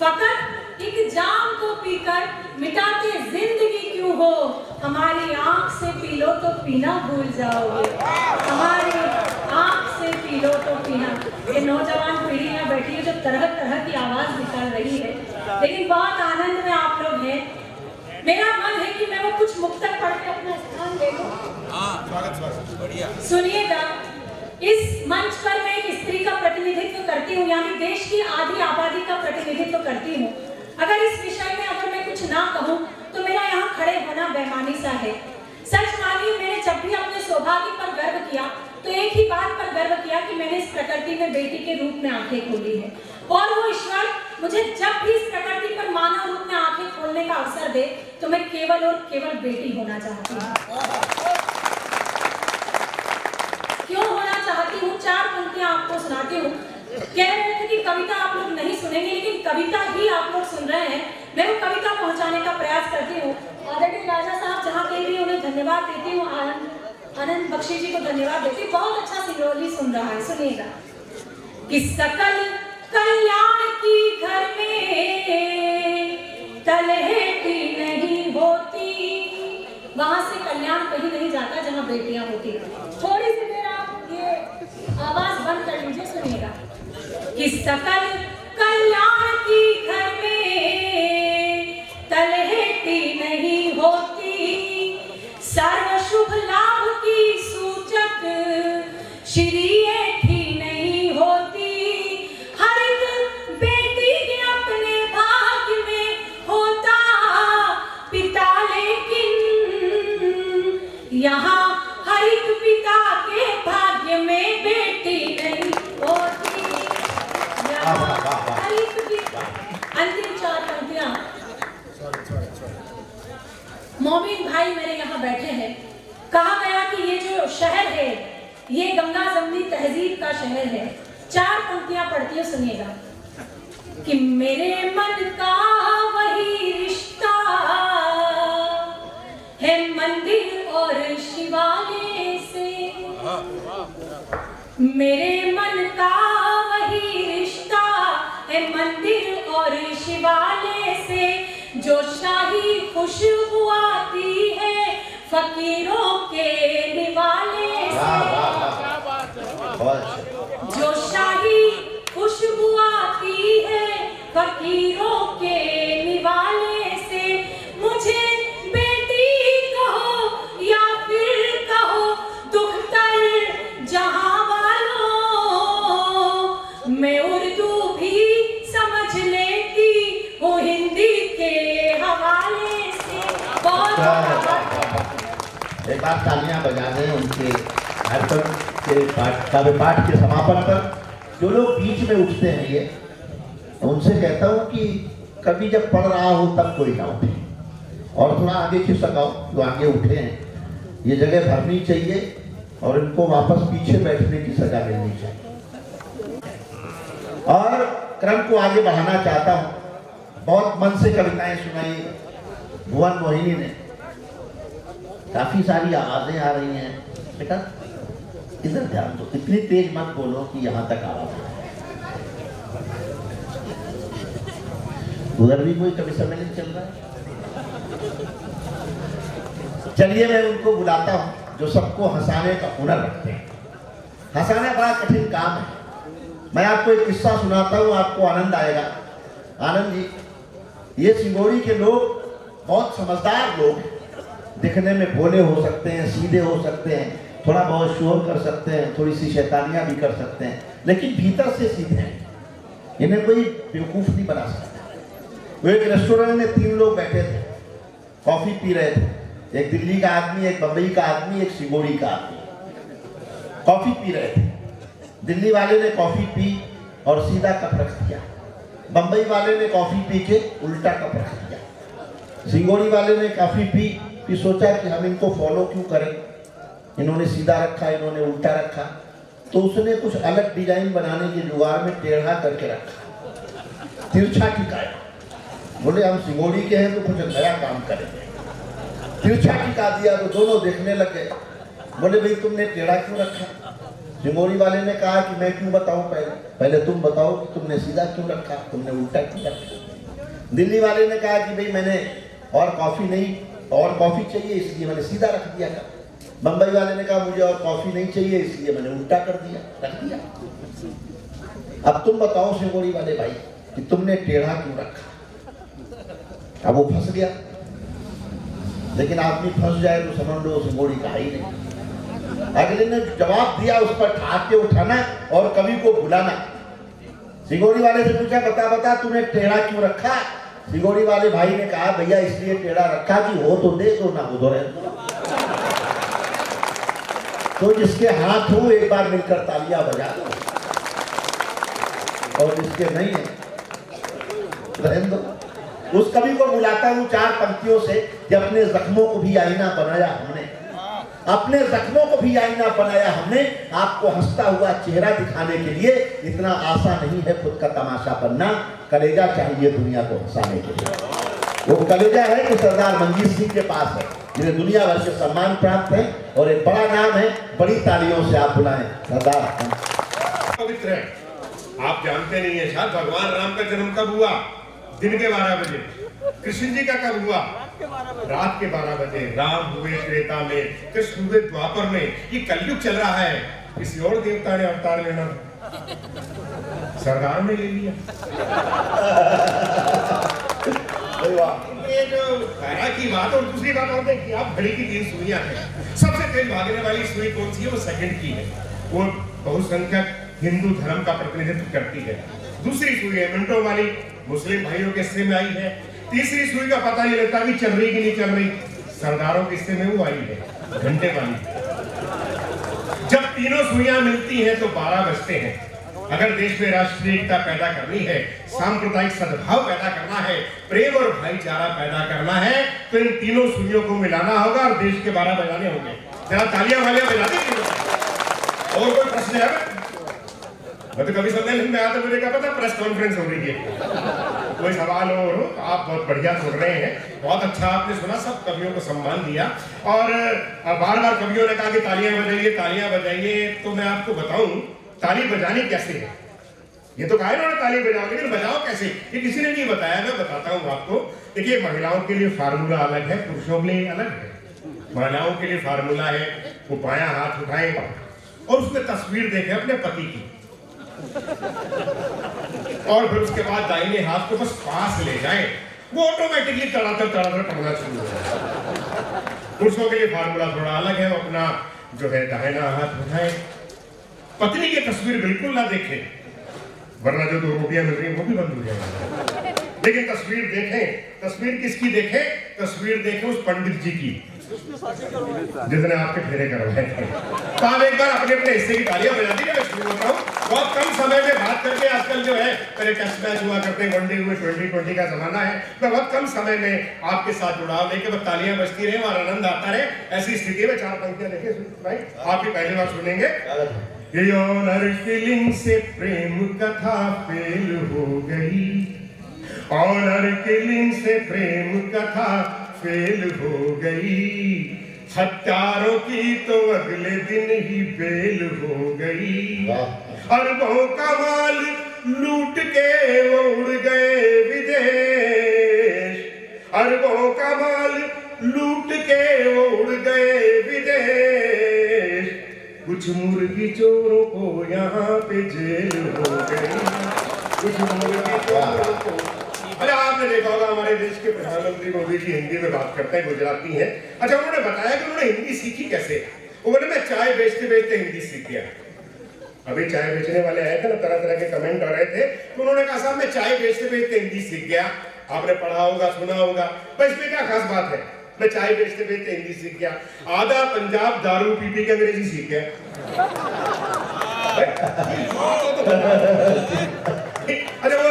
C: फकत एक जाम को पीकर मिटाते जिंदगी क्यों हो। हमारी आंख से पी लो तो पीना भूल जाओगे। हमारी आंख से पी लो तो पीना ये नौजवान पीढ़ी यहाँ बैठी है जो तरह तरह की आवाज निकाल रही है, लेकिन बहुत आनंद में आप लोग हैं। मेरा मन है कि मैं वो कुछ मुक्तक पढ़ के अपना स्थान ले लूं। सुनिएगा, इस मंच पर मैं एक स्त्री का प्रतिनिधित्व करती हूँ, यानी देश की आधी आबादी का प्रतिनिधित्व करती हूँ। अगर इस विषय में अगर मैं कुछ ना कहूँ तो मेरा यहाँ खड़े होना बेईमानी सा है। सच मानिए, मैंने जब भी अपने सौभाग्य पर गर्व किया तो एक ही बात पर गर्व किया कि मैंने इस प्रकृति में बेटी के रूप में आंखें खोली है, और वो ईश्वर मुझे जब भी इस प्रकृति पर मानव रूप में आंखें खोलने का अवसर दे तो मैं केवल और केवल बेटी होना चाहती हूँ। क्यों होना चाहती हूँ? 4 पंक्तियां आपको सुनाती हूँ। कह रहे थे कि कविता आप लोग नहीं सुनेंगे, लेकिन कविता ही आप लोग सुन रहे हैं। मैं वो कविता पहुंचाने का प्रयास करती हूँ। आदरणीय राजा साहब जहाँ कहीं भी उन्हें धन्यवाद देती हूँ, आनंद बख्शी जी को धन्यवाद देती हूँ। बहुत अच्छा सिंगरौली सुन रहा है, सुनिएगा। कि सकल कल्याण की घर में तलहटी नहीं होती, वहां से कल्याण कहीं नहीं जाता जहाँ बेटियां होती। थोड़ी सी देर आप ये आवाज बंद कर लीजिए, सुनिएगा। कि सकल कल्याण की घर में तलहटी नहीं होती, सर्व शुभ लाभ की सूचक श्रीएठी नहीं होती, हर एक बेटी के अपने भाग्य में होता पिता, लेकिन यहाँ हर एक पिता के भाग्य में बेटी नहीं होती। हर एक पिता। अंतिम 4 पंक्तियां। मोमिन भाई मेरे यहाँ बैठे हैं। कहा गया कि ये जो शहर है ये गंगा जमनी तहजीब का शहर है। 4 पंक्तियां पढ़ती है, सुनिएगा। कि मेरे मन का वही रिश्ता है मंदिर और शिवालय से, मेरे मन का वही रिश्ता है मंदिर और शिवालय से, जो शाही खुशबू आती है फकीरों के निवाले से, जो शाही खुशबू आती है फकीरों के निवाले से। मुझे बेटी कहो या फिर कहो दुख्तर जहां वालों, मैं उर्दू भी समझ लेती हूँ हिंदी के हवाले से।
B: एक बार तालियां बजा दें उनके कार्यक्रम के काव्य पाठ के समापन पर। जो लोग बीच में उठते हैं ये, उनसे कहता हूँ कि कभी जब पढ़ रहा हो तब कोई ना उठे, और थोड़ा आगे खिसकाओ जो आगे उठे हैं। ये जगह भरनी चाहिए और इनको वापस पीछे बैठने की सजा मिलनी चाहिए। और क्रम को आगे बढ़ाना चाहता हूँ। बहुत मन से कविताएं सुनाई भुवन मोहिनी ने, काफी सारी आवाजें आ रही हैं। बेटा इधर ध्यान दो, इतनी तेज मत बोलो कि यहाँ तक आवाज आए। उधर भी कोई कवि सम्मेलन चल रहा है। चलिए मैं उनको बुलाता हूँ जो सबको हंसाने का हुनर रखते हैं। हंसाना बड़ा कठिन काम है। मैं आपको एक किस्सा सुनाता हूँ, आपको आनंद आएगा। आनंद जी, ये सिंगोड़ी के लोग बहुत समझदार लोग हैं। दिखने में भोले हो सकते हैं, सीधे हो सकते हैं, थोड़ा बहुत शोर कर सकते हैं, थोड़ी सी शैतानियां भी कर सकते हैं, लेकिन भीतर से सीधे हैं। इन्हें कोई बेवकूफ नहीं बना सकता। वो एक रेस्टोरेंट में 3 लोग बैठे थे, कॉफी पी रहे थे। एक दिल्ली का आदमी, एक बम्बई का आदमी, एक सिंगोड़ी का आदमी कॉफी पी रहे थे। दिल्ली वाले ने कॉफी पी और सीधा कप रख दिया। बम्बई वाले ने कॉफी पी के उल्टा कप रख दिया। सिंगोड़ी वाले ने कॉफी पी, फिर सोचा कि हम इनको फॉलो क्यों करें, इन्होंने सीधा रखा, इन्होंने उल्टा रखा, तो उसने कुछ अलग डिजाइन बनाने के जुगाड़ में टेढ़ा करके रखा, तिरछा टिकाया। बोले हम सिंगोड़ी के हैं तो कुछ नया काम करेंगे। तिरछा टिका दिया तो दोनों देखने लगे। बोले भाई तुमने टेढ़ा क्यों रखा? सिंगोड़ी वाले ने कहा कि मैं क्यों बताऊं, पहले तुम बताओ कि तुमने सीधा क्यों रखा, तुमने उल्टा क्यों रखा। दिल्ली वाले ने कहा कि भाई मैंने और कॉफी नहीं, और कॉफी चाहिए इसलिए मैंने सीधा रख दिया था। बम्बई वाले ने कहा मुझे और कॉफी नहीं चाहिए इसलिए मैंने उल्टा कर दिया, रख दिया। अब तुम बताओ सिंगोड़ी वाले भाई कि तुमने टेढ़ा क्यों रखा। अब वो फंस गया, लेकिन आदमी फंस जाए तो समझ लो सिंगोड़ी का ही नहीं। अगले ने जवाब दिया, उस पर ठाक के उठाना और कवि को बुलाना। सिंगोड़ी वाले से पूछा, बता बता तूने टेढ़ा क्यों रखा। सिंगोड़ी वाले भाई ने कहा, भैया इसलिए टेढ़ा रखा कि हो तो दे दो, ना हो तो रहे। तो जिसके हाथ हो एक बार मिलकर तालियां बजा दो, और जिसके नहीं है रहने दो। उस कवि को बुलाता हूं 4 पंक्तियों से कि अपने जख्मों को भी आईना बनाया हमने, अपने जख्मों को भी आईना बनाया हमने। आपको हंसता हुआ चेहरा दिखाने के लिए इतना आसान नहीं है खुद का तमाशा बनना। कलेजा चाहिए दुनिया को हंसाने के लिए। वो कलेजा है कि सरदार मंजीत सिंह के पास है, जिन्हें दुनिया भर के सम्मान प्राप्त है, और एक बड़ा नाम है। बड़ी तालियों से आप बुलाएं सरदार।
E: पवित्र है, आप जानते नहीं है शायद भगवान राम का जन्म कब हुआ? दिन के 12 बजे। कृष्ण जी का कब हुआ? रात के 12 बजे। राम हुए त्रेता में, कृष्ण हुए द्वापर में। ये कलयुग चल रहा है, किसी और देवता ने अवतार लेना, सरदार ने ले लिया। ये जो पैरा की बात, और दूसरी बात और देखिए, आप घड़ी की 3 सुइयां हैं। सबसे तेज भागने वाली सुई कौन सी है? वो सेकंड की है। वो बहुसंख्यक हिंदू धर्म का प्रतिनिधित्व करती है। दूसरी सुई है मिनटों वाली, मुस्लिम भाइयों के हिस्से में आई है। तीसरी सुई का पता नहीं लगता कि चल रही कि नहीं चल रही, सरदारों के हिस्से में वो आई है, घंटे वाली। जब तीनों सुइयां मिलती हैं तो 12 बजते हैं। अगर देश में राष्ट्रीय एकता पैदा करनी है, सांप्रदायिक सद्भाव पैदा करना है, प्रेम और भाईचारा पैदा करना है, तो इन तीनों सुइयों को मिलाना होगा और देश के 12 बजाने होंगे। जरा तालियां वालियां बजा दीजिए। और कोई प्रश्न है? मैं तो कभी सम्मेलन में आया तो मुझे क्या पता प्रेस कॉन्फ्रेंस हो रही है। कोई सवाल हो तो आप बहुत बढ़िया सुन रहे हैं, बहुत अच्छा आपने सुना, सब कवियों को सम्मान दिया। और बार बार कवियों ने कहा कि तालियां बजाइए, तालियां बजाइए। तो मैं आपको बताऊं ताली बजानी कैसे है। ये तो कहा इन्होंने ताली बजाओ, लेकिन बजाओ कैसे ये किसी ने नहीं बताया। मैं बताता हूँ आपको। देखिए, महिलाओं के लिए फार्मूला अलग है, पुरुषों के लिए अलग है। महिलाओं के लिए फार्मूला है, वो बायां हाथ उठाएं और उसमें तस्वीर देखें अपने पति की, और फिर उसके बाद दाहिने हाथ को बस पास ले जाएं, वो ऑटोमेटिकली तड़ातड़ पड़ना शुरू हो जाएगा। पुरुषों के लिए फार्मूला थोड़ा अलग है, वो अपना जो है दाहिना हाथ उठाएं, पत्नी की तस्वीर बिल्कुल ना देखें, वरना जो 2 रोटियां मिल रही हैं वो भी बंद हो जाएगी। लेकिन तस्वीर देखें। तस्वीर किसकी देखें? तस्वीर देखें उस पंडित जी की जिसने आपके फेरे करवाए थे। तो आप एक बार अपने अपने हिस्से की तालियां बजा दी। मैं शुरू होता हूँ। बहुत कम समय में बात करके, आजकल जो है पहले टेस्ट मैच हुआ करते हैं, वनडे हुए, 2020 का जमाना है। मैं बहुत कम समय में आपके साथ जुड़ाव लेके बस तालियां बजती रहे और आनंद आता रहे। ऐसी स्थिति में 4 पंक्तियां देखे भाई, आप भी पहली बार सुनेंगे। ऑनर किलिंग से प्रेम कथा फेल हो गई, ऑनर किलिंग से प्रेम कथा फेल हो गई, हत्यारों की तो अगले दिन ही बेल हो गई। अरबों का माल लूट के वो उड़ गए विदेश, अरबों का माल लूट के वो उड़ गए विदेश, कुछ मुर्गी चोरों को यहाँ पे जेल हो गई, कुछ मुर्गी चोरों को। अरे आपने देखा होगा हमारे देश के प्रधानमंत्री मोदी जी हिंदी में बात करते हैं, गुजराती हैं। अच्छा, उन्होंने बताया कि उन्होंने हिंदी सीखी कैसे। उन्होंने मैं चाय बेचते बेचते हिंदी सीख गया। अभी चाय बेचने वाले आए थे ना, तरह तरह के कमेंट आ रहे थे, तो उन्होंने कहा साहब मैं चाय बेचते बेचते हिंदी सीख गया। आपने पढ़ा होगा, सुना होगा, पर इसमें क्या खास बात है? मैं चाय बेचते बेचते हिंदी सीख गया। आधा पंजाब दारू पी पी के अंग्रेजी सीख गया। अरे वो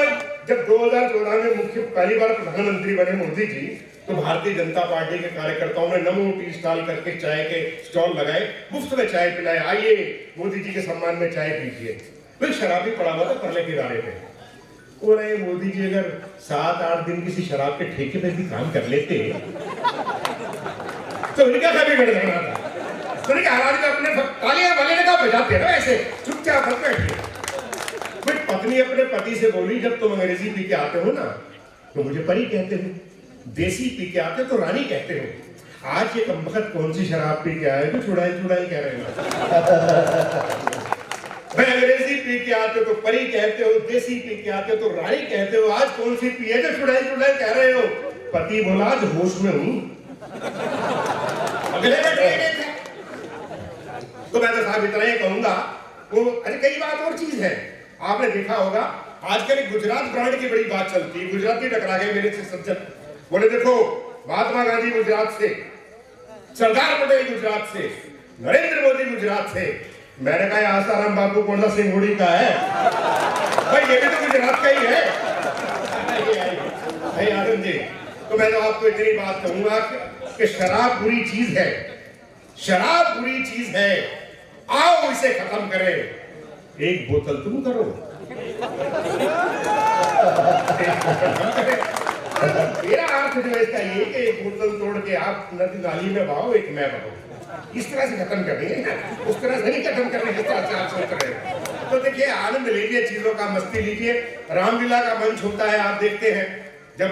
E: जब 2014 में मुख्य पहली बार प्रधानमंत्री बने मोदी जी, तो भारतीय जनता पार्टी के कार्यकर्ताओं ने नमो टी स्टॉल करके चाय के स्टॉल लगाए, मुफ्त में चाय पिलाए, आइए मोदी जी के सम्मान में चाय पीजिए। फिर शराबी पड़ा हुआ था परले किनारे पे, बोल रहे मोदी जी अगर 7-8 दिन किसी शराब के ठेके पे भी काम कर लेते तो इनका क्या बिगड़ जाना था। तो अपने तालियां वाले ने कहा बजाते रहो ऐसे, चुपचाप मत बैठिए। फिर पत्नी अपने पति से बोली, जब तुम अंग्रेजी पी के आते हो ना तो मुझे परी कहते हो, देसी पी के आते तो रानी कहते हो। आज ये कमबख्त कौन सी शराब पी के आए तो चुड़ाई चुड़ाई कह रहे हो। भाई अंग्रेजी पी के आते हो तो परी कहते हो, देसी पी के आते हो तो रानी कहते हो, आज कौन सी पी है जो चुड़ैल चुड़ैल कह रहे हो? पति बोला आज होश में हूं, अगले में ट्रेन थे। तो मैं तो साहब इतना ही कहूंगा। वो अरे कई बात और चीज है, आपने देखा होगा आजकल एक गुजरात ब्रांड की बड़ी बात चलती है। गुजराती टकरा गए मेरे से सज्जन, बोले देखो महात्मा गांधी गुजरात से, सरदार पटेल गुजरात से, नरेंद्र मोदी गुजरात से। मैंने कहा आसाराम बापू कौन सा सिंगुड़ी का है भाई, ये भी तो गुजरात का ही है भाई आनंद जी। तो मैं तो आपको इतनी बात कहूंगा कि शराब बुरी चीज है, शराब बुरी चीज है, आओ इसे खत्म करें। एक बोतल तुम करो, मेरा अर्थ जो है इसका ये कि एक बोतल तोड़ के आप नदी नाली में बहाओ, एक मैं बहाऊं, इस तरह से खत्म कर देंगे, उस तरह से नहीं खत्म करने की आप सोच रहे हैं। तो देखिए आनंद लीजिए चीजों का, मस्ती लीजिए। रामलीला का मंच होता है, आप देखते हैं जब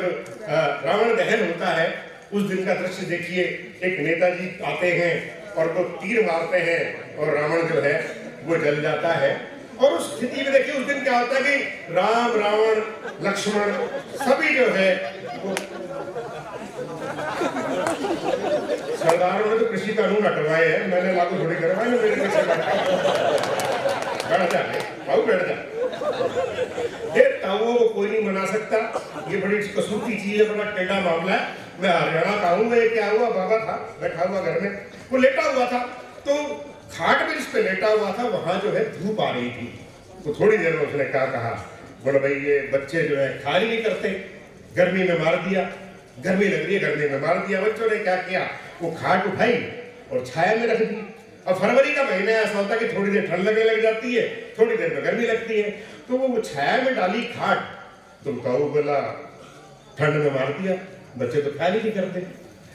E: रावण दहन होता है उस दिन का दृश्य देखिए। एक नेताजी आते हैं और वो तीर मारते हैं और रावण जो है वो जल जाता है। और उस स्थिति में देखिए उस दिन क्या होता है कि राम, रावण, लक्ष्मण सभी जो है वो सरदारों ने तो कृषि कानून हटवाए हैं, मैंने लागू थोड़ी करवाए ना, मेरे पीछे बैठ जा भाऊ, बैठ जा। ये ताऊ को कोई नहीं मना सकता, ये बड़ी कसूती चीज है, बड़ा टेढ़ा मामला है। मैं हरियाणा का हूँ, ये क्या हुआ, बाबा था बैठा हुआ घर में, वो लेटा हुआ था, तो खाट पे जिस पे लेटा हुआ था वहां जो है धूप आ रही थी। तो थोड़ी देर में उसने क्या कहा, बोला भाई ये बच्चे जो है खा ही नहीं करते, गर्मी में मार दिया, गर्मी लग रही है गर्मी में मार दिया। बच्चों ने क्या किया, वो खाट उठाई और छाया में रख दी। अब फरवरी का महीना ऐसा होता है कि थोड़ी देर ठंड लगने लग जाती है, थोड़ी देर में गर्मी लगती है, तो वो छाया में डाली खाट, तो काऊ बोला ठंड में मार दिया, बच्चे तो ख्याल ही नहीं करते।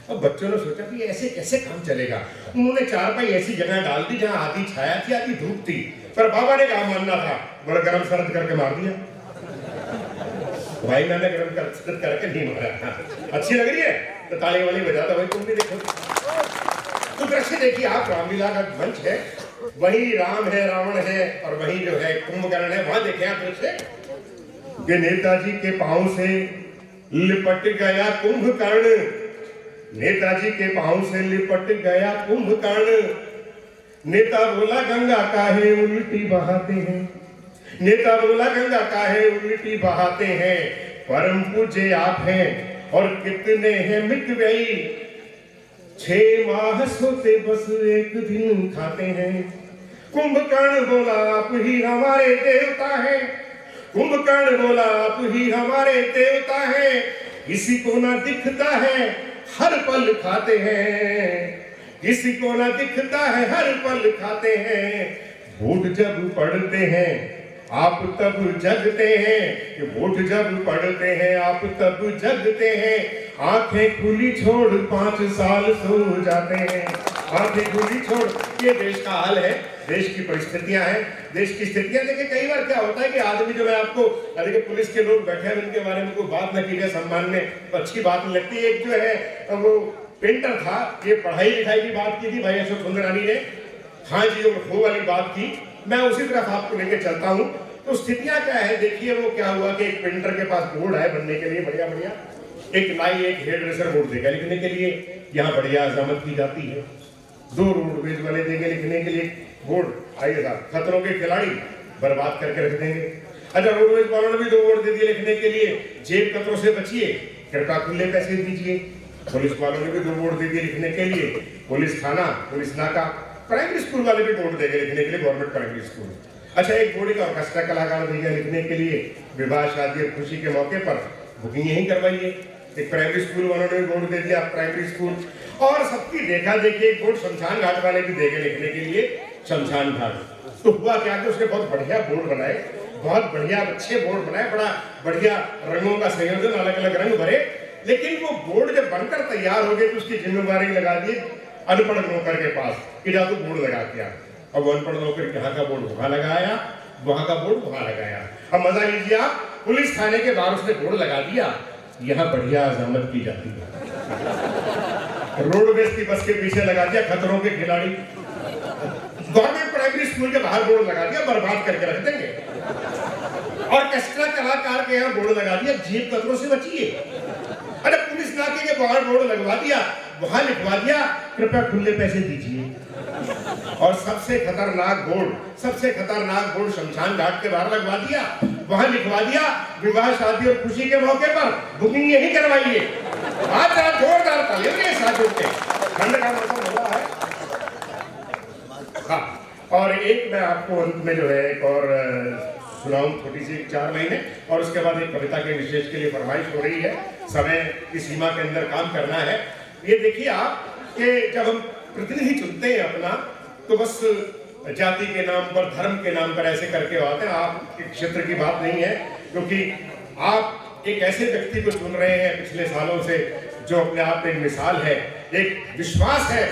E: अब बच्चों ने सोचा कि ऐसे कैसे काम चलेगा, उन्होंने चारपाई ऐसी जगह डाल दी जहां आधी छाया थी आधी धूप थी, पर बाबा ने कहा मानना था, बोला गरम सर्द करके मार दिया। भाई मैंने गरम सर्द करके नहीं मारा, अच्छी लग रही है तो ताली वाली बजा दो भाई, तुम भी देखो। तो दृश्य देखिए आप, रामलीला का मंच है, वही राम है, रावण है और वही जो है कुंभकर्ण है। वहां देखे आप दृश्य कि नेताजी के पांव से लिपट गया कुंभकर्ण, नेताजी के पांव से लिपट गया कुंभकर्ण। नेता बोला गंगा काहे उल्टी बहाते हैं, नेता बोला गंगा काहे उल्टी बहाते हैं, परम पूज्य आप हैं और कितने हैं मिट गई, 6 माह सोते बस एक दिन खाते हैं। कुंभकर्ण बोला आप ही हमारे देवता हैं, कुंभकर्ण बोला आप ही हमारे देवता हैं, किसी को ना दिखता है हर पल खाते हैं, किसी को ना दिखता है हर पल खाते हैं। वोट जब पढ़ते हैं आप तब जगते हैं, कि वोट जब पढ़ते हैं आप तब जगते हैं, आंखें खुली छोड़ 5 साल सो जाते हैं, आंखें खुली छोड़। ये देश का हाल है, देश की परिस्थितियां हैं, देश की स्थितियां। देखिए कई बार क्या होता है कि आदमी जो है आपको, देखिए पुलिस के लोग बैठे हैं, उनके बारे में कोई बात न की जाए सम्मान में तो अच्छी बात नहीं लगती। एक जो है वो पेंटर था, ये पढ़ाई लिखाई की बात की थी भाई अशोक सुंदरानी ने, हाँ जी वो वाली बात की, मैं उसी तरफ आपको लेके चलता हूँ। तो स्थितियां क्या है देखिए, वो क्या हुआ कि एक पेंटर के पास बोर्ड है बनने के लिए बढ़िया बढ़िया, एक नाई एक हेयर ड्रेसर बोर्ड देगा लिखने के लिए, यहाँ बढ़िया अजामत की जाती है। 2 रोडवेज वाले देंगे लिखने के लिए बोर्ड, आइए साहब खतरों के खिलाड़ी बर्बाद करके रख देंगे। अच्छा रोडवेज वालों ने भी 2 बोर्ड दे दिए लिखने के लिए, जेब कतरों से बचिए, कृपया खुले पैसे दीजिए। पुलिस वालों ने भी 2 बोर्ड दे दिए लिखने के लिए, पुलिस थाना, पुलिस नाका। प्राइमरी स्कूल वाले भी बोर्ड देंगे लिखने के लिए, गवर्नमेंट प्राइमरी स्कूल। अच्छा एक बोर्ड का ऑर्केस्ट्रा कलाकार देगा लिखने के लिए, विवाह शादी और खुशी के मौके पर बुकिंग यहीं करवाइए। एक प्राइमरी स्कूल वालों ने बोर्ड दे दिया, प्राइमरी स्कूल। और सबकी देखा देखिए एक बोर्ड शमशान घाट वाले भी देंगे लिखने के लिए, शमशान घाट। तो हुआ क्या कि उसने बहुत बढ़िया बोर्ड बनाए, बहुत बढ़िया अच्छे बोर्ड बनाए, बड़ा बढ़िया रंगों का संयोजन, अलग अलग रंग भरे। लेकिन वो बोर्ड जब बनकर तैयार हो गए तो उसकी जिम्मेवारी लगा दी अनपढ़ नौकर के पास कि जा तू बोर्ड लगा के आ। अब वो अनपढ़ नौकर यहाँ का बोर्ड वहां लगाया, वहां का बोर्ड वहां लगाया। अब मजा लीजिए आप, पुलिस थाने के बाहर उसने बोर्ड लगा दिया, यहाँ बढ़िया अजामत की जाती है। रोडवेज की बस के पीछे लगा दिया खतरों के खिलाड़ी। गवर्नमेंट प्राइमरी स्कूल के बाहर बोर्ड लगा दिया, बर्बाद करके रख देंगे। ऑर्केस्ट्रा कलाकार के यहाँ बोर्ड लगा दिया, जीप कतरों से बचिए। अरे पुलिस नाके के बाहर बोर्ड लगवा दिया, वहां लिखवा दिया कृपया खुले पैसे दीजिए। और सबसे खतरनाक बोर्ड शमशान घाट के बाहर लगवा दिया, वहां लिखवा दिया विवाह शादी और खुशी के मौके पर बुकिंग यही करवाइए। आज जोरदार तालियों के साथ उठते, ठंड का मौसम हो रहा है। हाँ, और एक मैं आपको अंत में जो है एक और सुनाऊं, छोटी सी 4 महीने, और उसके बाद एक कविता के विशेष के लिए फरमाइश हो रही है। समय की सीमा के अंदर काम करना है। ये देखिए आप कि जब हम प्रतिनिधि चुनते हैं अपना, तो बस जाति के नाम पर, धर्म के नाम पर ऐसे करके आते हैं। आपके क्षेत्र की बात नहीं है, क्योंकि आप एक ऐसे व्यक्ति को चुन रहे हैं पिछले सालों से जो अपने आप में एक मिसाल है, एक विश्वास है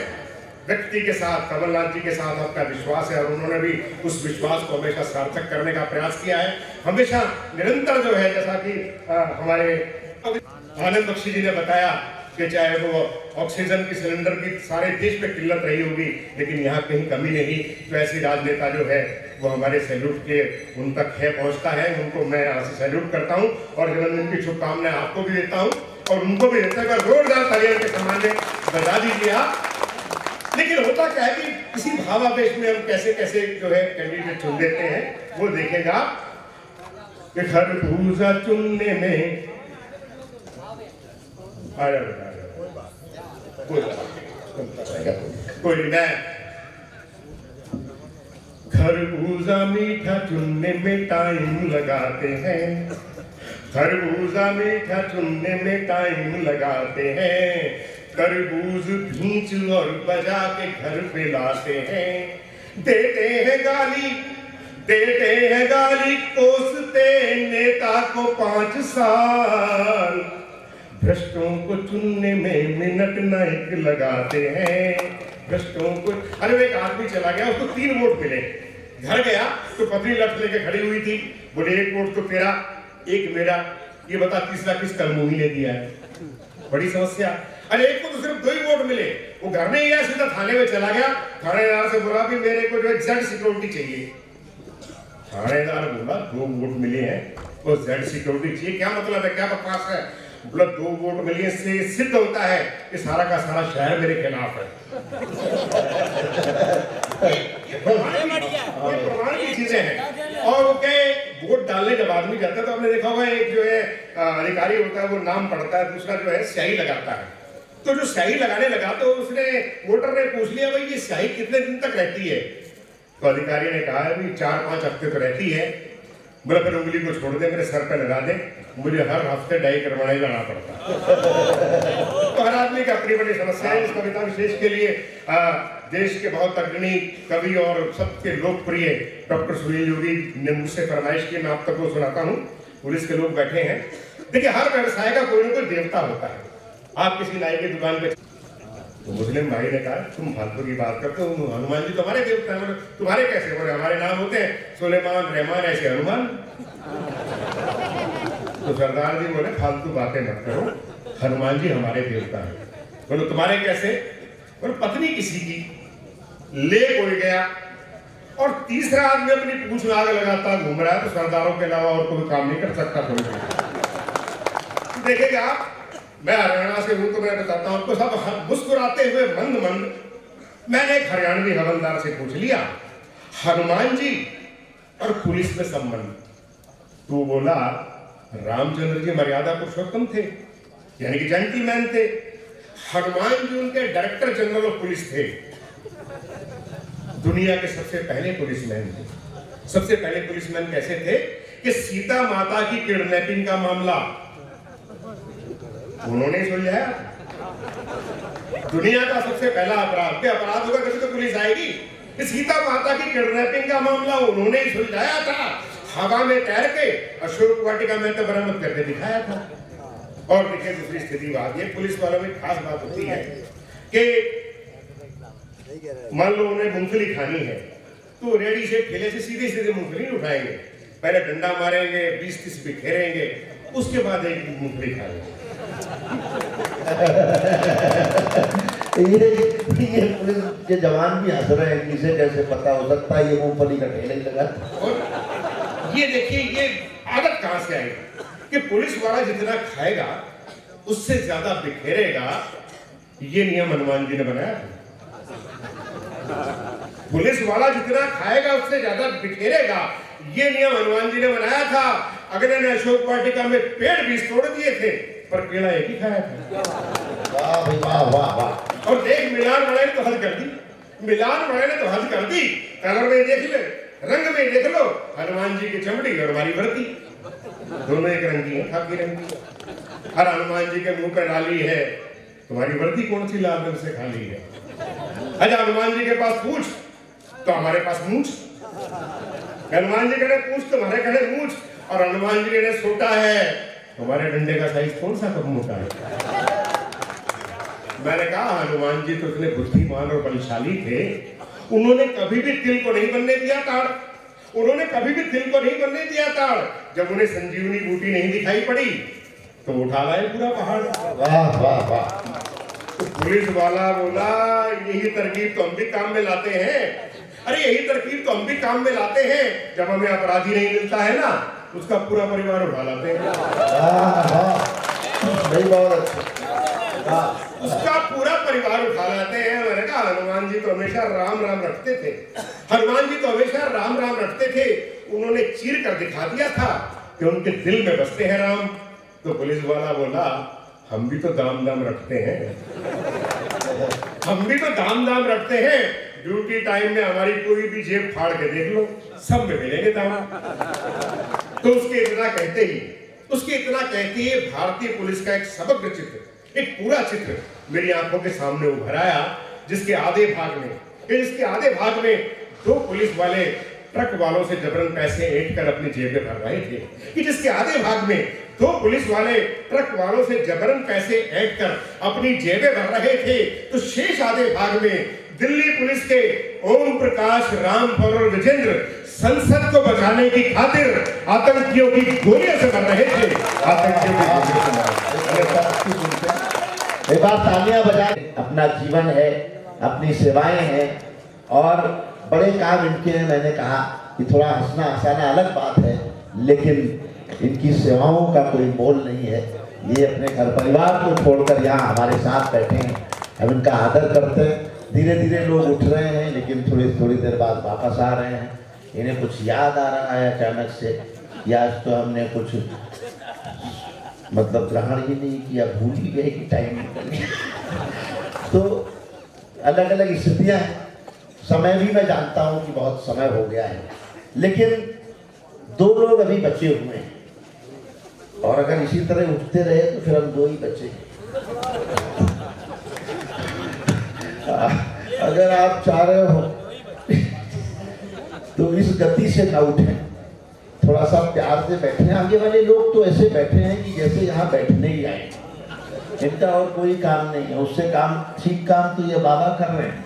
E: व्यक्ति के साथ। कमलनाथ जी के साथ आपका विश्वास है और उन्होंने भी उस विश्वास को हमेशा सार्थक करने का प्रयास किया है। हमेशा निरंतर जो है, जैसा कि हमारे आनंद बख्शी जी ने बताया कि चाहे वो ऑक्सीजन की सिलेंडर की सारे देश में किल्लत रही होगी, लेकिन यहाँ कहीं कमी नहीं। तो ऐसी राजनेता जो है वो हमारे सैल्यूट के उन तक है, पहुँचता है। उनको मैं यहाँ से सैल्यूट करता हूँ और जन्मदिन की शुभकामनाएं आपको भी देता हूँ और उनको भी देता है। जोरदार तालियों के सम्मान में बजा दीजिए आप। लेकिन होता क्या है कि किसी भावावेश में हम कैसे कैसे जो है कैंडिडेट चुन देते हैं, वो देखेगा कि खरबूजा चुनने में कोई मैं खरबूजा मीठा चुनने में टाइम लगाते हैं, खरबूजा मीठा चुनने में टाइम लगाते हैं, तरबूज भींच और बजा के घर पे लाते हैं। देते हैं गाली कोसते नेता को 5 साल, भ्रष्टों को चुनने में मिनट न एक लगाते हैं। भ्रष्टों को, अरे एक आदमी चला गया, उसको 3 वोट मिले, घर गया तो पत्नी लठ लेके खड़ी हुई थी, बोले 1 वोट तो तेरा, 1 मेरा, ये बता तीसरा किस कर्मभूमि ने दिया है। बड़ी समस्या। अरे एक को तो सिर्फ 2 ही वोट मिले, वो घर में ही गया, सीधा थाने में चला गया, थानेदार से बोला भी मेरे को जो है जेड सिक्योरिटी चाहिए। थानेदार बोला 2 वोट मिले हैं और जेड सिक्योरिटी चाहिए, क्या मतलब है, क्या बकवास है। बोला 2 वोट मिलने से सिद्ध होता है कि सारा का सारा शहर मेरे खिलाफ है। प्रमाण की चीजें हैं। और वो क्या वोट डालने जब आदमी जाता है तो आपने देखा होगा एक जो है अधिकारी होता है, वो नाम पढ़ता है, दूसरा जो है स्याही लगाता है। तो जो स्याही लगाने लगा तो उसने वोटर ने पूछ लिया भाई ये स्याही कितने दिन तक रहती है। तो अधिकारी ने कहा है 4-5 हफ्ते तो रहती है। बोला फिर उंगली को छोड़ दे, मेरे सर पे लगा दे, मुझे हर हफ्ते डाई करवाने जाना पड़ता। तो हर आदमी की अपनी बड़ी समस्या है। इस कविता विशेष के लिए देश के बहुत अग्रणी कवि और सबके लोकप्रिय डॉक्टर सुनील योगी ने मुझसे फरमाइश की, मैं आप तक वो सुनाता हूँ। पुलिस के लोग बैठे हैं। देखिए हर व्यवसाय का कोई ना कोई देवता होता है। आप किसी नाई की दुकान पे, तो मुस्लिम भाई ने कहा तुम फालतू की बात करते हो, हनुमान जी तुम्हारे देवता हैं। तुम्हारे कैसे? बोले हमारे नाम होते हैं सुलेमान, रहमान, ऐसे हनुमान। तो सरदार जी बोले फालतू बातें मत करो, हनुमान जी हमारे देवता हैं। बोले तुम्हारे कैसे? बोले पत्नी किसी की ले कोई गया और तीसरा आदमी अपनी पूंछ में आग लगाता घूम रहा है, तो सरदारों के अलावा और कोई काम नहीं कर सकता कोई। देखेगा आप, मैं हरियाणा से हूं तो मैं बताता हूं आपको, सब मुस्कुराते हुए मंद मंद। मैंने एक हरियाणवी हवलदार से पूछ लिया हनुमान जी और पुलिस में संबंध। तो बोला रामचंद्र जी मर्यादा पुरुषोत्तम थे, यानी कि जेंटलमैन थे। हनुमान जी उनके डायरेक्टर जनरल ऑफ पुलिस थे, दुनिया के सबसे पहले पुलिसमैन थे। सबसे पहले पुलिसमैन कैसे थे कि सीता माता की किडनैपिंग का मामला उन्होंने सुलझाया। दुनिया का सबसे पहला अपराध, क्या अपराध होगा तभी तो पुलिस आएगी। सीता माता की किडनैपिंग का मामला उन्होंने ही सुलझाया था। हवा में तैर के अशोक वाटिका में तो बरामद करके दिखाया था। और देखिए दूसरी स्थिति बात, ये पुलिस वालों में खास बात होती है कि मान लो उन्हें मूंगफली खानी है तो रेडी से ठेले से सीधे सीधे मूंगफली उठाएंगे, पहले डंडा मारेंगे, 20-30 बिखेरेंगे, उसके बाद एक मूंगफली खाएंगे।
B: ये पुलिस के जवान भी हंस रहे हैं, किसे कैसे पता हो सकता है ये मूंगफली का ठेला ही लगा।
E: और ये देखिए ये आदत कहां से आई कि पुलिस वाला जितना खाएगा उससे ज्यादा बिखेरेगा, ये नियम हनुमान जी ने बनाया था। पुलिस वाला जितना खाएगा उससे ज्यादा बिखेरेगा, ये नियम हनुमान जी ने बनाया था। अगले ने अशोक वाटिका में पेड़ भी तोड़ दिए थे पर केला एक ही खाया था।
B: वाह भाई वाह वाह वाह।
E: और देख मिलान वाले ने तो हद कर दी, मिलान वाले ने तो हद कर दी। कलर में देख ले, रंग में देख लो, हनुमान जी की चमड़ी और हमारी वर्दी दोनों एक रंग की है, खाकी रंग की। हर हनुमान जी के मुंह पे डाली है, तुम्हारी वर्दी कौन सी लाल रंग से खाली है? अच्छा हनुमान जी के पास पूछ तो हमारे पास मूछ, हनुमान जी के पूछ तुम्हारे कहे मूछ, और हनुमान जी ने सोटा है, तुम्हारे डंडे का साइज कौन सा कम मोटा है? मैंने कहा हनुमान जी तो इतने बुद्धिमान और बलशाली थे, उन्होंने कभी भी तिल को नहीं बनने दिया ताड़, उन्होंने कभी भी तिल को नहीं बनने दिया ताड़। जब उन्हें संजीवनी बूटी नहीं दिखाई पड़ी तो उठा लाए पूरा पहाड़।
B: वाह वाह वाह।
E: तो पुलिस वाला बोला यही तरकीब तो हम भी काम में लाते हैं। अरे यही तरकीब तो हम भी काम में लाते हैं, जब हमें अपराधी नहीं मिलता है ना उसका पूरा परिवार उठा लाते हैं।
B: बहुत अच्छा।
E: उसका पूरा परिवार उठा लाते हैं। मैंने कहा हनुमान जी तो हमेशा राम राम रखते थे, हनुमान जी तो हमेशा राम राम रखते थे। उन्होंने चीर कर दिखा दिया था कि उनके दिल में बसते हैं राम। तो पुलिस वाला बोला हम भी तो दाम दाम रखते हैं, हम भी तो दाम दाम रखते हैं। ड्यूटी टाइम में हमारी कोई भी जेब फाड़ के देख लो, सब में मिलेंगे दाम। तो उसके इतना कहते ही भारतीय पुलिस का एक समग्र चित्र, एक पूरा चित्र मेरी आंखों के सामने उभर आया, जिसके आधे भाग में दो पुलिस वाले ट्रक वालों से जबरन पैसे ऐंठ कर अपनी जेबें भर रहे थे, कि जिसके आधे भाग में दो पुलिस वाले ट्रक वालों से जबरन पैसे ऐंठ कर अपनी जेबें भर रहे थे। तो शेष आधे भाग में दिल्ली पुलिस के ओम प्रकाश, रामपुर और विजेंद्र संसद को बचाने की खातिर आतंकियों की गोलियों से मर रहे थे।
B: एक बार तालियां बजा। अपना जीवन है, अपनी सेवाएं हैं और बड़े काम इनके हैं। मैंने कहा कि थोड़ा हंसना हंसाना अलग बात है, लेकिन इनकी सेवाओं का कोई मोल नहीं है। ये अपने घर परिवार को छोड़कर यहाँ हमारे साथ बैठे हैं, हम इनका आदर करते हैं। धीरे धीरे लोग उठ रहे हैं, लेकिन थोड़ी देर बाद वापस आ रहे हैं। इन्हें कुछ याद आ रहा है अचानक से, या आज तो हमने कुछ मतलब ग्रहण ही नहीं किया, भूल ही गए कि टाइम निकल गया। तो अलग अलग स्थितियाँ हैं। समय भी मैं जानता हूँ कि बहुत समय हो गया है, लेकिन दो लोग अभी बचे हुए हैं, और अगर इसी तरह उठते रहे तो फिर हम दो ही बचे। अगर आप चाह रहे हो तो इस गति से ना उठें, थोड़ा सा प्यार से बैठे। आगे वाले लोग तो ऐसे बैठे हैं कि जैसे यहाँ बैठने ही आए, इनका और कोई काम नहीं है। उससे काम ठीक काम तो ये बाबा कर रहे हैं।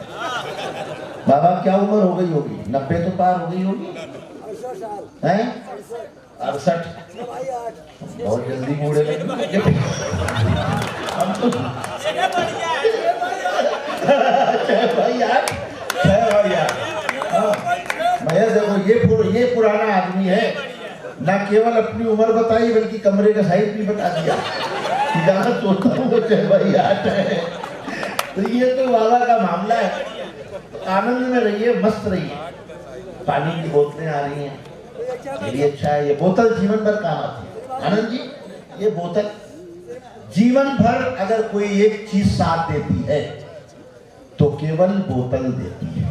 B: बाबा क्या उम्र हो गई होगी? 90 तो पार हो गई होगी हैं? 68 बहुत जल्दी बूढ़े लगे। भैया देखो ये पुराना आदमी है, ना केवल अपनी उम्र बताई बल्कि कमरे का साइज भी बता दिया। जहाँ सोता हूँ वो भाई है। तो ये तो बाबा का मामला है। आनंद में रहिए, मस्त रहिए। पानी की बोतलें आ रही हैं, ये भी अच्छा है। ये बोतल जीवन भर काम आती है। आनंद जी, ये बोतल जीवन भर अगर कोई एक चीज साथ देती है तो केवल बोतल देती है।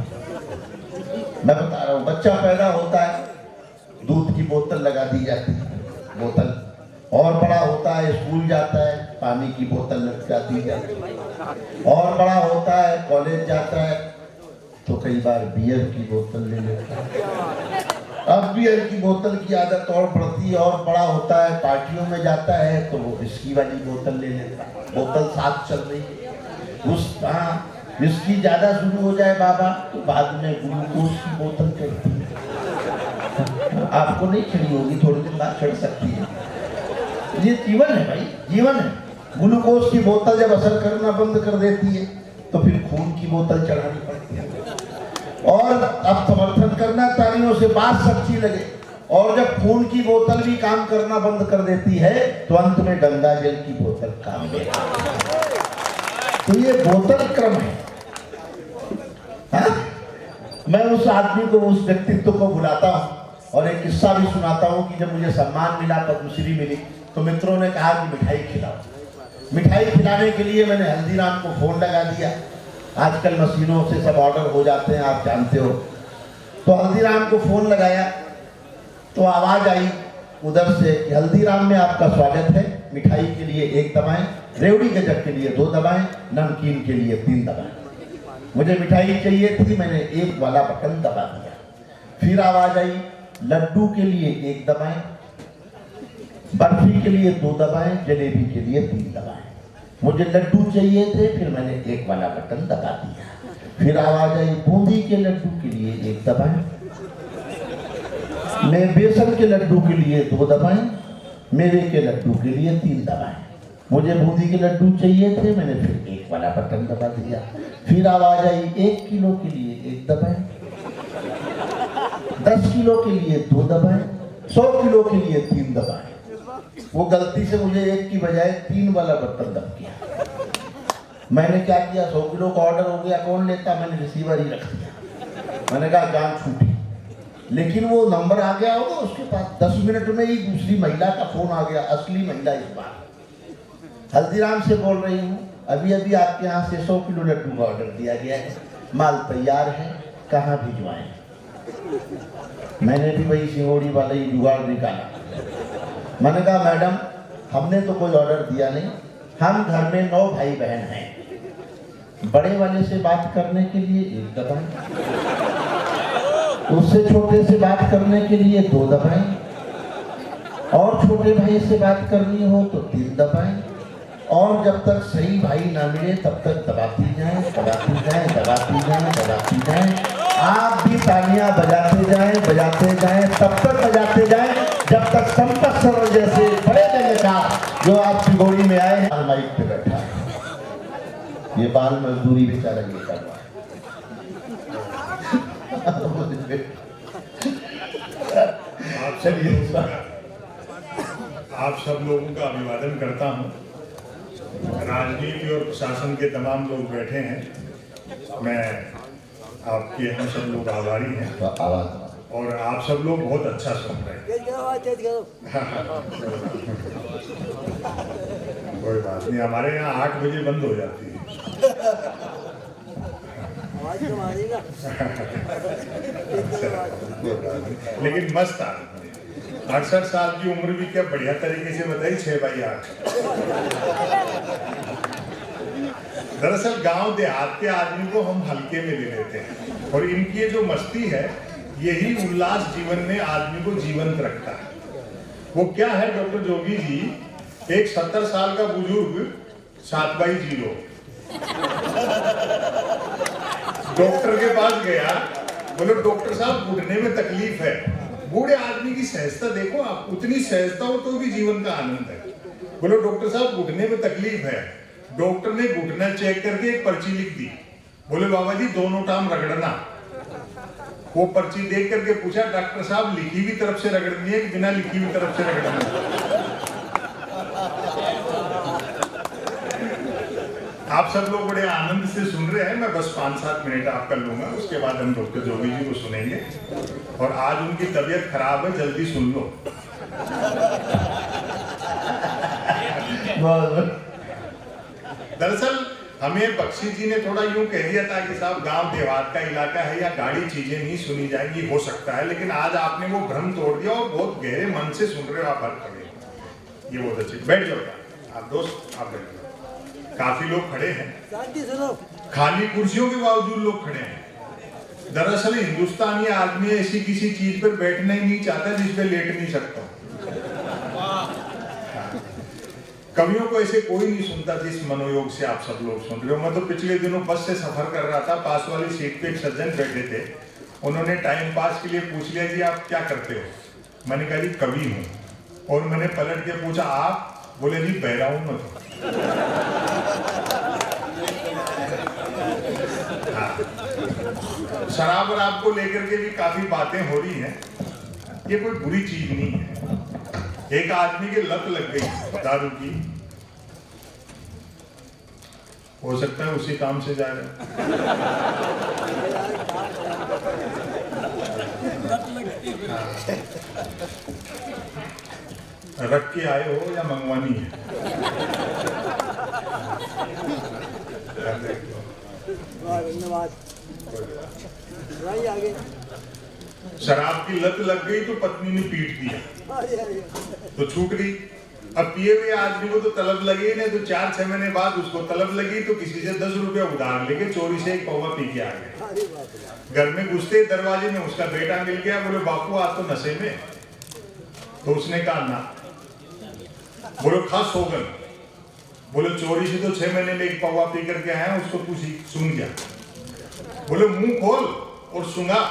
B: मैं बता रहा हूँ, बच्चा पैदा होता है, दूध की बोतल लगा दी जाती है, बोतल। और बड़ा होता है, स्कूल जाता है, पानी की बोतल लगा दी जाती है। और बड़ा होता है, कॉलेज जाता है, तो कई बार बियर की बोतल ले लेता है। अब बियर की बोतल की आदत और बढ़ती है, और बड़ा होता है, पार्टियों में जाता है तो वो विस्की वाली बोतल ले लेता है। बोतल साथ चल रही है। विस्की ज्यादा शुरू हो जाए बाबा तो बाद में ग्लूकोज की बोतल चढ़ती है। आपको नहीं चढ़ी होगी, थोड़ी देर बाद चढ़ सकती है। ये जीवन है भाई, जीवन है। ग्लूकोज की बोतल जब असर करना बंद कर देती है तो फिर खून की बोतल चढ़ानी पड़ती है। और अब समर्थन करना तालियों से बात सच्ची लगे, और जब खून की बोतल भी काम करना बंद कर देती है तो अंत में गंगा जल की बोतल काम में। तो ये बोतल क्रम है। हाँ? मैं उस आदमी को, उस व्यक्तित्व को बुलाता हूँ और एक किस्सा भी सुनाता हूँ कि जब मुझे सम्मान मिला, पद्मश्री मिली, तो मित्रों ने कहा कि मिठाई खिलाओ। मिठाई खिलाने के लिए मैंने हल्दीराम को फोन लगा दिया। आजकल मशीनों से सब ऑर्डर हो जाते हैं, आप जानते हो। तो हल्दीराम को फोन लगाया तो आवाज आई उधर से कि हल्दीराम में आपका स्वागत है, मिठाई के लिए 1 दबाएं, रेवड़ी गजक के लिए 2 दबाएं, नमकीन के लिए 3 दबाएं। मुझे मिठाई चाहिए थी, मैंने 1 वाला बटन दबा दिया। फिर आवाज आई लड्डू के लिए 1 दबाएं, बर्फी के लिए 2 दबाएं, जलेबी के लिए 3 दबाएं। मुझे लड्डू चाहिए थे, फिर मैंने 1 वाला बटन दबा दिया। फिर आवाज आई बूंदी के लड्डू के लिए 1 दबाएं, मैं बेसन के लड्डू के लिए 2 दबाएं, मेवे के लड्डू के लिए 3 दबाएं। मुझे बूंदी के लड्डू चाहिए थे, मैंने फिर 1 वाला बटन दबा दिया। फिर आवाज आई 1 किलो के लिए 1 दबाएं, 10 किलो के लिए 2 दबाएं, 100 किलो के लिए 3 दबाएं। वो गलती से मुझे 1 की बजाय 3 वाला बटन दब गया। मैंने क्या किया, 100 किलो का ऑर्डर हो गया, कौन लेता, मैंने रिसीवर ही रख दिया। मैंने कहा जान छूटी। लेकिन वो नंबर आ गया होगा उसके पास, 10 मिनट में ही दूसरी महिला का फोन आ गया, असली महिला इस बार। हल्दीराम से बोल रही हूँ, अभी अभी आपके यहाँ से 100 किलो लड्डू का ऑर्डर दिया गया है, माल तैयार है, कहाँ भिजवाएं? मैंने भी वही सिंगोड़ी वाला ही जुगाड़ निकाला। मैंने कहा मैडम हमने तो कोई ऑर्डर दिया नहीं, हम घर में 9 भाई बहन हैं। बड़े वाले से बात करने के लिए 1 दबाएं, उससे छोटे से बात करने के लिए 2 दबाएं, और छोटे भाई से बात करनी हो तो 3 दबाएं, और जब तक सही भाई ना मिले तब तक दबाती जाएं, दबाती जाएं, दबाती जाएं, दबाती जाएं। आप भी तालियां बजाते जाएं, बजाते जाएं, तब तक बजाते जाएं जब तक संपत सर जैसे बड़े कलाकार जो आप सिंगोड़ी में आए हैं माइक पे बैठा है। ये बाल मजदूरी बेचारा ये कर रहा है।
F: आप सब लोगों का अभिवादन करता हूँ। राजनीति और प्रशासन के तमाम लोग बैठे हैं, मैं आपके हम सब लोग आभारी हैं और आप सब लोग बहुत अच्छा सुन रहे हैं। कोई बात नहीं, हमारे यहाँ 8 बजे बंद हो जाती है। लेकिन मस्त आदमी, 68 साल की उम्र भी क्या बढ़िया तरीके से बताई, 6/8। दरअसल गांव देहात के आदमी को हम हल्के में ले लेते हैं और इनकी जो मस्ती है यही उल्लास जीवन में आदमी को जीवंत रखता है। वो क्या है डॉक्टर जोगी जी, एक 70 साल का बुजुर्ग 7/0 डॉक्टर के पास गया, बोले डॉक्टर साहब घुटने में तकलीफ है। बूढ़े आदमी की सहजता देखो आप, उतनी सहजता हो तो भी जीवन का आनंद है। बोले डॉक्टर साहब घुटने में तकलीफ है। डॉक्टर ने घुटना चेक करके एक पर्ची लिख दी। बोले बाबा जी दोनों टाइम रगड़ना। वो पर्ची देख करके पूछा डॉक्टर साहब लिखी हुई तरफ से रगड़नी है कि बिना लिखी हुई तरफ से रगड़नी है? आप सब लोग बड़े आनंद से सुन रहे हैं, मैं बस 5-7 मिनट आपका लूंगा, उसके बाद हम डॉक्टर जोगी जी को सुनेंगे। और आज उनकी तबीयत खराब है, जल्दी सुन लो। दरअसल हमें बख्शी जी ने थोड़ा यूं कह दिया था कि साहब गांव देहात का इलाका है या गाड़ी चीजें नहीं सुनी जाएंगी, हो सकता है, लेकिन आज आपने वो भ्रम तोड़ दिया और बहुत गहरे मन से सुन रहे हो आप हर खड़े। ये बहुत अच्छी, बैठ जाओ आप दोस्त, आप बैठ जाओ। काफी लोग खड़े हैं, खाली कुर्सियों के बावजूद लोग खड़े हैं। दरअसल हिंदुस्तानी आदमी ऐसी किसी चीज पर बैठना ही नहीं चाहता जिस पे लेट नहीं सकता। कवियों को ऐसे कोई नहीं सुनता जिस मनोयोग से आप सब लोग सुन रहे हो। मैं तो पिछले दिनों बस से सफर कर रहा था, पास वाली सीट पे एक सज्जन बैठे थे, उन्होंने टाइम पास के लिए पूछ लिया जी आप क्या करते हो? मैंने कहा जी कवि हूँ। और मैंने पलट के पूछा आप? बोले जी बहरा हूँ मैं तो। हाँ। शराब और आपको लेकर के भी काफी बातें हो रही हैं। ये कोई बुरी चीज नहीं है। एक आदमी की लत लग गई दारू की, हो सकता है उसी काम से जा रहे रख के आए हो या मंगवानी है। शराब की लत लग गई तो पत्नी ने पीट दिया तो छूट गई। अब पिए हुए आदमी को तो तलब लगी नहीं, तो 4-6 महीने बाद उसको तलब लगी तो किसी से 10 रुपया उधार लेके चोरी से एक पौवा पी के आ गए। घर में घुसते दरवाजे में उसका बेटा मिल गया। बोले बापू आप तो नशे में। तो उसने कहा ना। बोले खास होगन। बोले चोरी से तो 6 महीने में एक पौवा पी करके आया, उसको तू सुन गया। बोले मुंह खोल और सुंगा।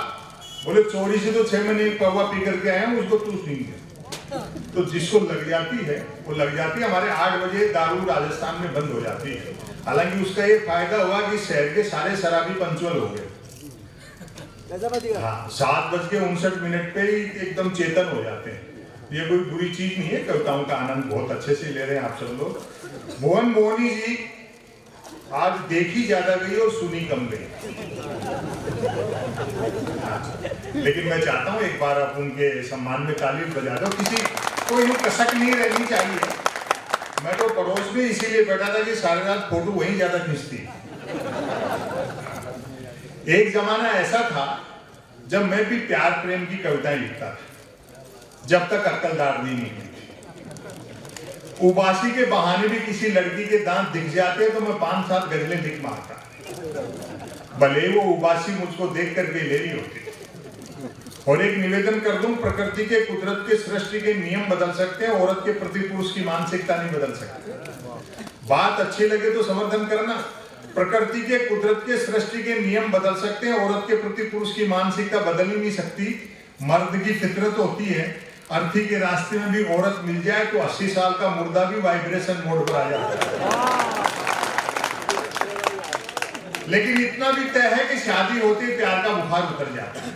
F: बोले चोरी से तो 6 महीने एक पौवा पी करके आया, उसको तू सुन गया। तो जिसको लग जाती है वो लग जाती है। हमारे 8 बजे दारू राजस्थान में बंद हो जाती है। हालांकि उसका ये फायदा हुआ कि शहर के सारे शराबी पंचुअल हो गए। हाँ, 7:59 पे ही एकदम चेतन हो जाते हैं। ये कोई बुरी चीज नहीं है। कविताओं का आनंद बहुत अच्छे से ले रहे हैं आप सब लोग। मोहन मोहनी जी आज देखी ज्यादा गई और सुनी कम गई। लेकिन मैं चाहता हूं एक बार आप उनके सम्मान में ताली बजा दो। किसी को यूं कसक नहीं रहनी चाहिए। मैं तो पड़ोस में इसीलिए बैठा था कि सारी रात फोटो वहीं ज्यादा खींचती। एक जमाना ऐसा था जब मैं भी प्यार प्रेम की कविताएं लिखता था, जब तक अक्कलदार नहीं निकली। उबासी के बहाने भी किसी लड़की के दांत दिख जाते तो मैं 5-7 गजलें लिख मारता, भले वो उबासी मुझको देख करके ले रही होती। और एक निवेदन कर दूं, प्रकृति के कुदरत के सृष्टि के नियम बदल सकते हैं, औरत के प्रति पुरुष की मानसिकता नहीं बदल सकती। बात अच्छी लगे तो समर्थन करना। प्रकृति के कुदरत के सृष्टि के नियम बदल सकते हैं, औरत के प्रति पुरुष की मानसिकता बदल ही नहीं सकती। मर्द की फितरत होती है, अर्थी के रास्ते में भी औरत मिल जाए तो 80 साल का मुर्दा भी वाइब्रेशन मोड पर आ जाता है। लेकिन इतना भी तय है कि शादी होते प्यार का बुखार उतर जाता है।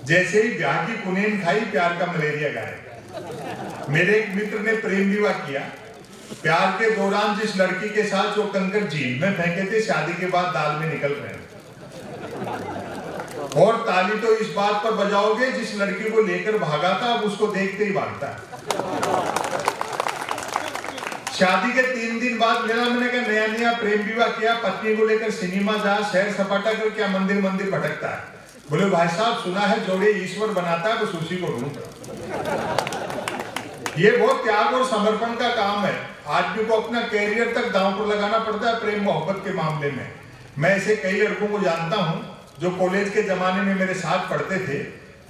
F: जैसे ही ब्याह की कुनेन खाई, प्यार का मलेरिया गायब। मेरे एक मित्र ने प्रेम विवाह किया। प्यार के दौरान जिस लड़की के साथ जो कंकर झील में फेंके थे, शादी के बाद दाल में निकल रहे। और ताली तो इस बात पर बजाओगे जिस लड़की को लेकर भागा था, अब उसको देखते ही भागता है। शादी के 3 दिन बाद मेरा मैंने कहा नया नया प्रेम विवाह किया, पत्नी को लेकर सिनेमा जा, सैर सपाटा कर, क्या मंदिर मंदिर भटकता है। बोले भाई साहब सुना है जोड़े ईश्वर बनाता है, बस उसी को ढूंढ। ये बहुत त्याग और समर्पण का काम है। आदमी को अपना कैरियर तक दांव पर लगाना पड़ता है प्रेम मोहब्बत के मामले में। मैं ऐसे कई लड़कों को जानता हूं जो कॉलेज के जमाने में मेरे साथ पढ़ते थे,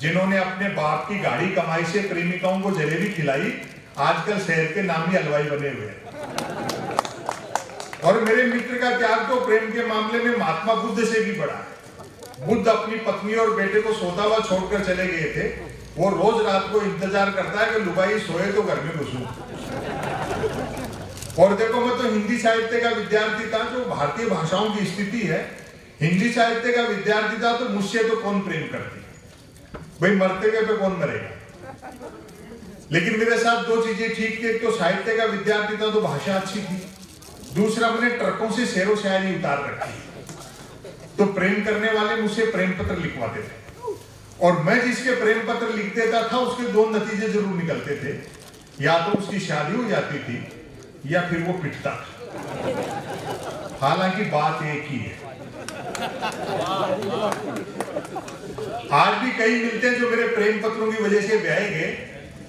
F: जिन्होंने अपने बाप की गाड़ी कमाई से प्रेमिकाओं को जलेबी खिलाई, आजकल शहर के नामी हलवाई बने हुए हैं। और मेरे मित्र का त्याग तो प्रेम के मामले में महात्मा बुद्ध से भी बड़ा है। बुद्ध अपनी पत्नी और बेटे को सोता हुआ छोड़कर चले गए थे। वो रोज रात को इंतजार करता है कि लुगाई सोए तो घर में घुसूं। और देखो मैं तो हिंदी साहित्य का विद्यार्थी था, जो भारतीय भाषाओं की स्थिति है, हिंदी साहित्य का विद्यार्थी था, तो मुझसे तो कौन प्रेम करती भाई, मरते गए पे कौन मरेगा। लेकिन मेरे साथ 2 चीजें ठीक थी। एक तो साहित्य का विद्यार्थी था तो भाषा अच्छी थी, दूसरा मैंने ट्रकों से शेरो शायरी उतार रखी। तो प्रेम करने वाले मुझसे प्रेम पत्र लिखवाते थे, और मैं जिसके प्रेम पत्र लिख देता था उसके 2 नतीजे जरूर निकलते थे। या तो उसकी शादी हो जाती थी या फिर वो पिटता था। हालांकि बात एक ही है। आज भी कई मिलते हैं जो मेरे प्रेम पत्रों की वजह से ब्याहे गए,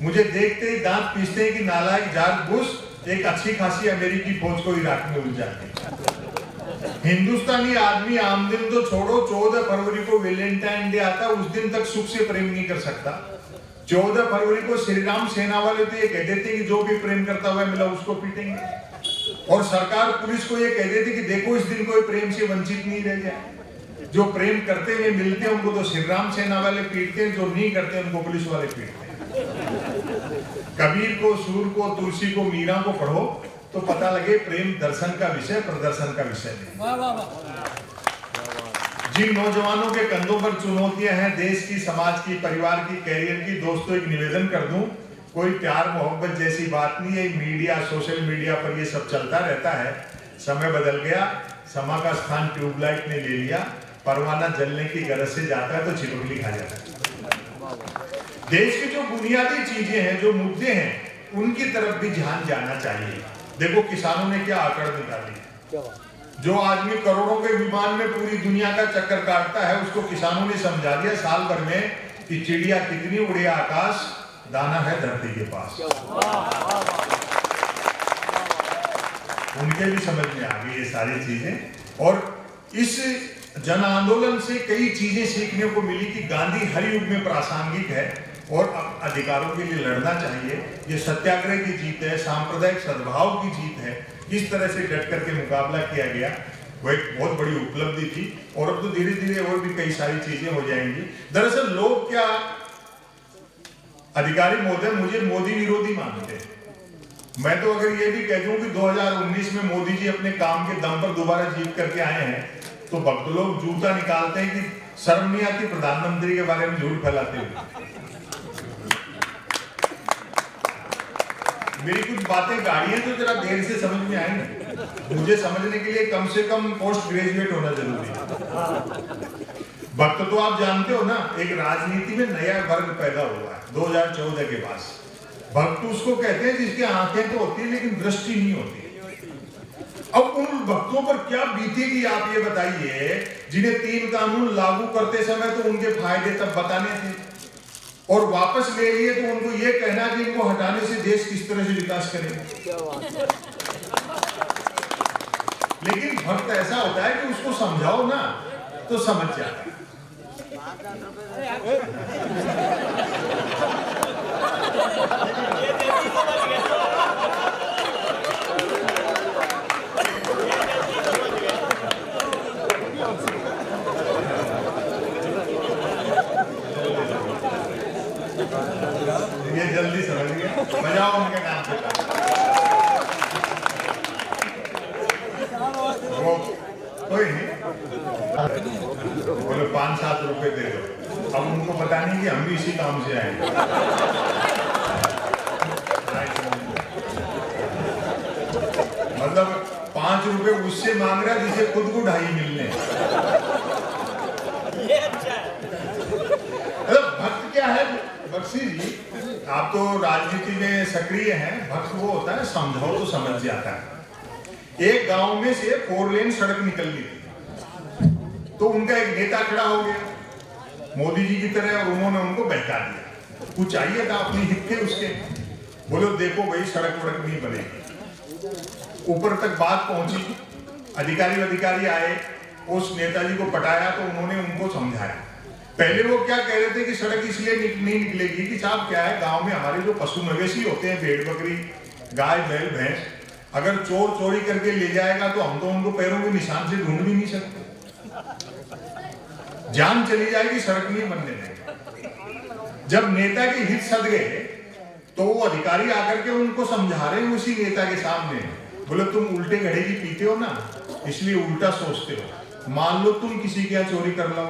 F: मुझे देखते ही दांत पीसते हैं कि नालायक जाट बुश एक अच्छी खासी अमेरिकी फौज को इराक में उलझा दी। हिंदुस्तानी आदमी आमदिन तो छोड़ो, 14 फरवरी को वैलेंटाइन डे आता, उस दिन तक सुख से प्रेम नहीं कर सकता। 14 फरवरी को श्री राम सेना वाले तो ये कह देते कि जो भी प्रेम करता हुआ मिला उसको पीटेंगे, और सरकार पुलिस को ये कह देती कि देखो इस दिन कोई प्रेम से वंचित नहीं रह गया। जो प्रेम करते हुए मिलते हैं उनको तो श्री राम सेना वाले पीटते हैं, जो नहीं करते उनको पुलिस वाले पीटते हैं। कबीर को, सूर को, तुलसी को, मीरा को पढ़ो तो पता लगे प्रेम दर्शन का विषय, प्रदर्शन का विषय नहीं।
D: वाह वाह वाह।
F: जिन नौजवानों के कंधों पर चुनौतियां हैं, देश की, समाज की, परिवार की, कैरियर की, दोस्तों एक निवेदन कर दूं, कोई प्यार मोहब्बत जैसी बात नहीं है। मीडिया, सोशल मीडिया पर ये सब चलता रहता है। समय बदल गया, समा का स्थान ट्यूबलाइट ने ले लिया। परवाना जलने की गरज से जाता है तो छिपकली खा जाता है। देश की जो बुनियादी चीजें हैं, जो मुद्दे हैं, उनकी तरफ भी ध्यान जाना चाहिए। देखो किसानों ने क्या आंकड़ निकाली। जो आदमी करोड़ों के विमान में पूरी दुनिया का चक्कर काटता है, उसको किसानों ने समझा दिया साल भर में कि चिड़िया कितनी उड़े आकाश, दाना है धरती के पास। उनके भी समझ में आ गई ये सारी चीजें। और इस जन आंदोलन से कई चीजें सीखने को मिली कि गांधी हर युग में प्रासंगिक है और अधिकारों के लिए लड़ना चाहिए। ये सत्याग्रह की जीत है, सांप्रदायिक सद्भाव की जीत है। किस तरह से डट करके मुकाबला किया गया, वो एक बहुत बड़ी उपलब्धि थी। और अब तो धीरे धीरे और भी कई सारी चीजें हो जाएंगी। दरअसल लोग क्या, अधिकारी महोदय मुझे मोदी विरोधी मानते हैं। मैं तो अगर ये भी कह दूं कि 2019 में मोदी जी अपने काम के दम पर दोबारा जीत करके आए हैं, तो भक्त लोग जूता निकालते हैं कि शर्म नहीं आती प्रधानमंत्री के बारे में झूठ फैलाते हुए। मेरी कुछ बातें गाड़ी है तो जरा देर से समझ में आई ना। मुझे समझने के लिए कम से कम पोस्ट ग्रेजुएट होना जरूरी है। भक्त तो आप जानते हो ना, एक राजनीति में नया वर्ग पैदा हुआ है 2014 के बाद। भक्त उसको कहते हैं जिसकी आंखें तो होती है लेकिन दृष्टि नहीं होती। अब उन भक्तों पर क्या बीतेगी आप ये बताइए, जिन्हें 3 कानून लागू करते समय तो उनके फायदे तब बताने थे और वापस ले लिए तो उनको ये कहना कि इनको हटाने से देश किस तरह से विकास करेगा। लेकिन भक्त ऐसा होता है कि उसको समझाओ ना तो समझ जाता है। ये जल्दी समझ गया, बजाओ उनके नाम पे। वो कोई नहीं, बोले 5-7 रुपए दे दो। अब उनको पता नहीं कि हम भी इसी काम से आए। मतलब 5 रुपए उससे मांग रहा जिसे खुद को 2.5 मिलने। भक्त क्या है बख्शी जी, आप तो राजनीति में सक्रिय हैं। भक्त वो होता है समझाओ तो समझ जाता है। एक गांव में से 4 लेन सड़क निकलनी थी, तो उनका एक नेता खड़ा हो गया मोदी जी की तरह और उन्होंने उनको बहका दिया। कुछ चाहिए था अपनी हित के उसके, बोलो देखो भाई सड़क वड़क नहीं बनेगी। ऊपर तक बात पहुंची, अधिकारी आए, उस नेताजी को पटाया तो उन्होंने उनको समझाया। पहले वो क्या कह रहे थे कि सड़क इसलिए नहीं निकलेगी कि साहब क्या है, गांव में हमारे जो पशु मवेशी होते हैं, भेड़ बकरी, गाय बैल भैंस, अगर चोर चोरी करके ले जाएगा तो हम तो उनको पैरों के निशान से ढूंढ भी नहीं सकते। जान चली जाएगी, सड़क नहीं बनने देंगे। जब नेता के हित सद गए तो वो अधिकारी आकर के उनको समझा रहे हैं उसी नेता के सामने, बोले तुम उल्टे घड़े की पीते हो ना, इसलिए उल्टा सोचते हो। मान लो तुम किसी के यहाँ चोरी कर लो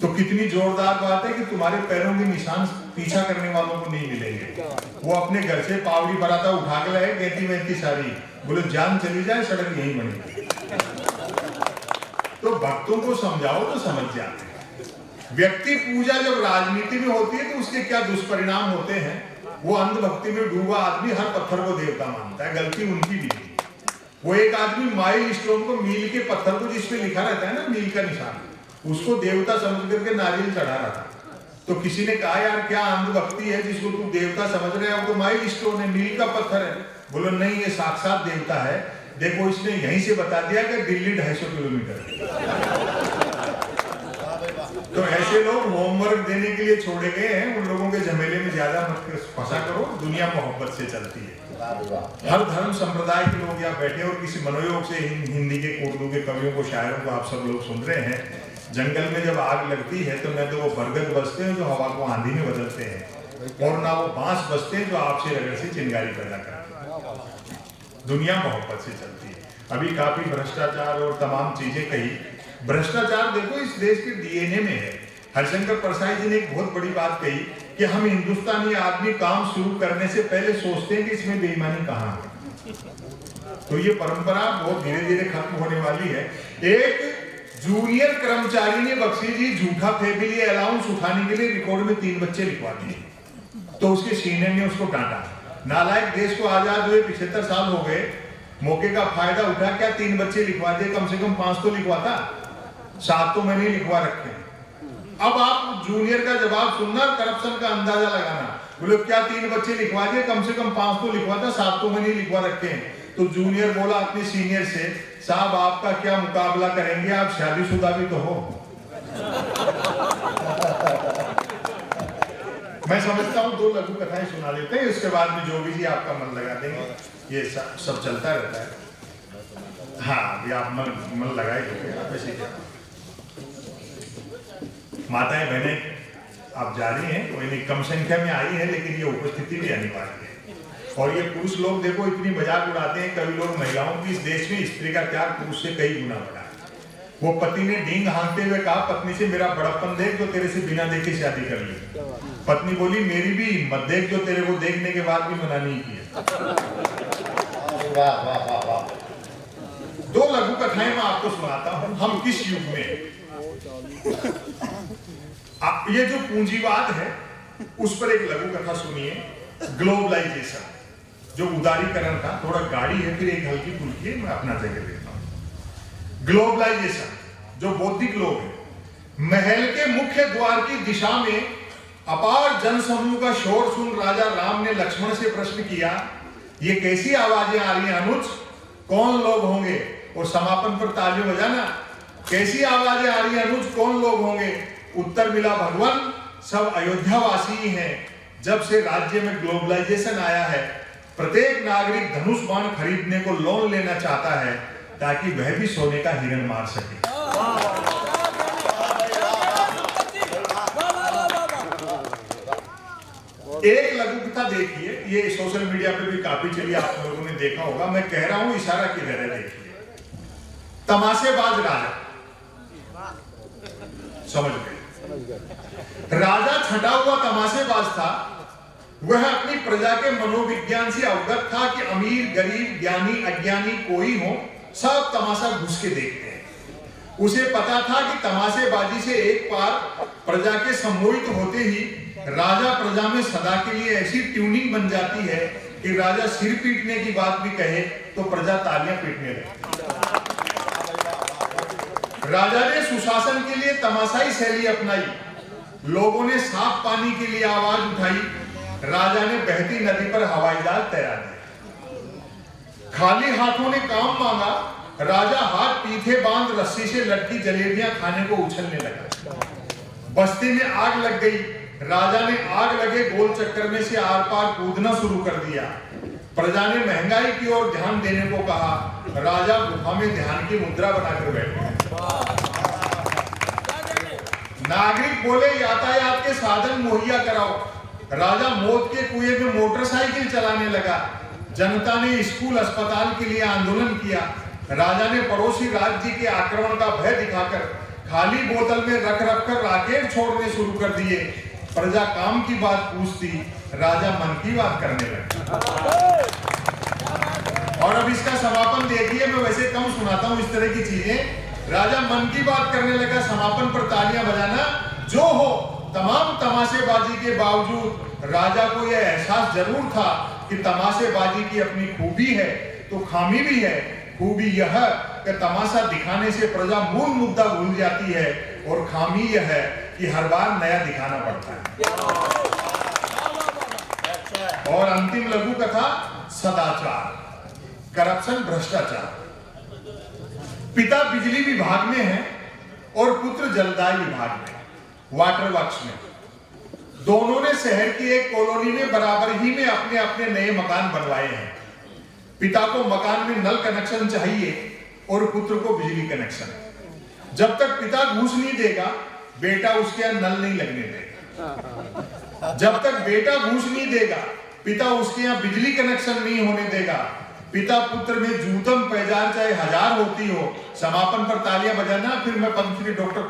F: तो कितनी जोरदार बात है कि तुम्हारे पैरों के निशान पीछा करने वालों को नहीं मिलेंगे। वो अपने घर से पावड़ी बराता उठा के लाए, कहती वहती सारी, बोले जान चली जाए सड़क यहीं बनेगी। तो भक्तों को समझाओ तो समझ जाते हैं। व्यक्ति पूजा जब राजनीति में होती है तो उसके क्या दुष्परिणाम होते हैं। वो अंधभक्ति में डूबा आदमी हर पत्थर को देवता मानता है, गलती उनकी भी नहीं। वो एक आदमी माइल स्टोन को, मील के पत्थर को जिसपे लिखा रहता है ना मील का निशान, उसको देवता समझ करके नारियल चढ़ा रहा था। तो किसी ने कहा यार क्या अंधभक्ति है, जिसको तू देवता समझ रहे है वो तो माइल स्टोन है, मील का पत्थर है। बोलो नहीं, ये साक्षात देवता है। देखो इसने यहीं से बता दिया कि दिल्ली 250 किलोमीटर। तो ऐसे लोग होमवर्क देने के लिए छोड़े गए हैं। उन लोगों के झमेले में ज्यादा मत फंसा करो, दुनिया मोहब्बत से चलती है। हर धर्म संप्रदाय के लोग यहाँ बैठे और किसी मनोयोग से हिंदी के, उर्दू के कवियों को, शायरों को आप सब लोग सुन रहे हैं। जंगल में जब आग लगती है तो न तो वो बरगद बसते हैं जो हवा को आंधी में बदलते हैं, और ना वो बांस बजते हैं जो आपसे रगड़ से चिंगारी पैदा करते हैं। दुनिया मोहब्बत से चलती है। अभी काफी भ्रष्टाचार और तमाम चीजें कही। भ्रष्टाचार देखो इस देश के डीएनए में है। हरिशंकर प्रसाद जी ने एक बहुत बड़ी बात कही कि हम हिंदुस्तानी आदमी काम शुरू करने से पहले सोचते हैं कि इसमें बेईमानी कहाँ है। तो ये परंपरा बहुत धीरे धीरे खत्म होने वाली है। एक जूनियर कर्मचारी ने बख्शी जी झूठा फैमिली अलाउंस उठाने के लिए रिकॉर्ड में 3 बच्चे लिखवा दिए, तो उसके सीनियर ने उसको डांटा। नालायक, देश को आजाद हुए 75 साल हो गए, मौके का फायदा उठा, क्या 3 बच्चे लिखवा दिए? कम से कम 5 तो लिखवाता, 7 तो मैंने लिखवा रखे। अब आप जूनियर का जवाब सुनना, करप्शन का अंदाजा लगाना। बोले क्या 3 बच्चे लिखवा दिए? कम से कम 5 तो लिखवाता, 7 तो मैंने लिखवा रखे हैं। तो जूनियर बोला अपने सीनियर से, साहब आपका क्या मुकाबला करेंगे, आप शादीशुदा भी तो हो। मैं समझता हूँ 2 लघु कथाएं सुना देते हैं, उसके बाद में जो भी जी आपका मन लगा देंगे। ये सब चलता रहता है। हाँ, अभी आप मन लगाए दोगे आप ऐसे क्या। माताएं बहनें आप जा रही हैं, कोई नहीं, कम संख्या में आई है, लेकिन ये उपस्थिति भी अनिवार्य है। और ये पुरुष लोग देखो इतनी मजाक उड़ाते हैं कभी लोग महिलाओं की, इस देश में स्त्री का त्याग पुरुष से कई गुना बढ़ा है। वो पति ने डींग हाँकते हुए कहा पत्नी से, मेरा बड़प्पन देख जो तेरे से बिना देखे शादी कर ली। पत्नी बोली, मेरी भी हिम्मत देख जो तेरे को देखने के बाद भी मना नहीं किया।
B: वाह वाह वाह वाह।
F: 2 लघु कथाएं मैं आपको सुनाता हूं। हम किस युग में, ये जो पूंजीवाद है उस पर एक लघु कथा सुनिए। ग्लोबलाइजेशन, जो उदारीकरण था, थोड़ा गाड़ी है फिर एक हल्की फुल्की है, मैं अपना जगह देता हूं। ग्लोबलाइजेशन, जो बौद्धिक लोग हैं, महल के मुख्य द्वार की दिशा में अपार जनसमूह का शोर सुन राजा राम ने लक्ष्मण से प्रश्न किया, ये कैसी आवाजें आ रही हैं अनुज, कौन लोग होंगे? और समापन पर तालियां बजाना। कैसी आवाजें आ रही हैं अनुज, कौन लोग होंगे? उत्तर मिला, भगवान सब अयोध्यावासी ही हैं। जब से राज्य में ग्लोबलाइजेशन आया है, प्रत्येक नागरिक धनुष बाण खरीदने को लोन लेना चाहता है ताकि वह भी सोने का हिरण मार सके। एक लघु कथा देखिए, ये सोशल मीडिया पे भी काफी चली, आप लोगों ने देखा होगा। मैं कह रहा हूं इशारा किधर है, देखिए। तमाशेबाज राजा, समझ गए। राजा छटा हुआ तमाशेबाज था। वह अपनी प्रजा के मनोविज्ञान से अवगत था कि अमीर गरीब ज्ञानी अज्ञानी कोई हो, सब तमाशा घुस के देखते हैं। उसे पता था कि तमाशेबाजी से एक बार प्रजा के सम्मोहित होते ही राजा प्रजा में सदा के लिए ऐसी ट्यूनिंग बन जाती है कि राजा सिर पीटने की बात भी कहे तो प्रजा तालियां पीटने लगती। राजा ने सुशासन के लिए तमाशाई शैली अपनाई। लोगों ने साफ पानी के लिए आवाज उठाई। राजा ने बहती नदी पर हवाई जहाज तैरा दिया। खाली हाथों ने काम मांगा। राजा हाथ पीछे बांध रस्सी से लटकी जलेबियां खाने को उछलने लगा। बस्ती में आग लग गई। राजा ने आग लगे गोल चक्कर में से आर पार कूदना शुरू कर दिया। प्रजा ने महंगाई की ओर ध्यान देने को कहा। राजा गुफा में ध्यान की मुद्रा बनाकर बैठ गए। नागरिक बोले यातायात के साधन मुहैया कराओ। राजा मौत के कुएं में मोटरसाइकिल चलाने लगा। जनता ने स्कूल अस्पताल के लिए आंदोलन किया। राजा ने पड़ोसी राज्य के आक्रमण का भय दिखाकर खाली बोतल में रख कर राकेट छोड़ने शुरू कर दिए। प्रजा काम की बात पूछती, राजा मन की बात करने लगा। और अब इसका समापन देखिए। मैं वैसे कम सुनाता हूं इस तरह की चीजें। राजा मन की बात करने लगा, समापन पर तालियां बजाना। जो हो, तमाम तमाशेबाजी के बावजूद राजा को यह एहसास जरूर था कि तमाशेबाजी की अपनी खूबी है तो खामी भी है। खूबी यह कि तमाशा दिखाने से प्रजा मूल मुद्दा भूल जाती है, और खामी यह है कि हर बार नया दिखाना पड़ता है। और अंतिम लघु कथा, सदाचार, करप्शन, भ्रष्टाचार। पिता बिजली विभाग में है और पुत्र जलदाय विभाग में, वाटर वर्क्स में। दोनों ने शहर की एक कॉलोनी में बराबर ही में अपने अपने नए मकान बनवाए हैं। पिता को मकान में नल कनेक्शन चाहिए और पुत्र को बिजली कनेक्शन। जब तक पिता घूस नहीं देगा, बेटा उसके यहां नल नहीं लगने देगा। जब तक बेटा घूस नहीं देगा, पिता उसके यहाँ बिजली कनेक्शन नहीं होने देगा, पिता पुत्र में जूतम पैजार चाहे 1000 होती हो, समापन पर तालियां बजाना। फिर मैं पद्मश्री डॉक्टर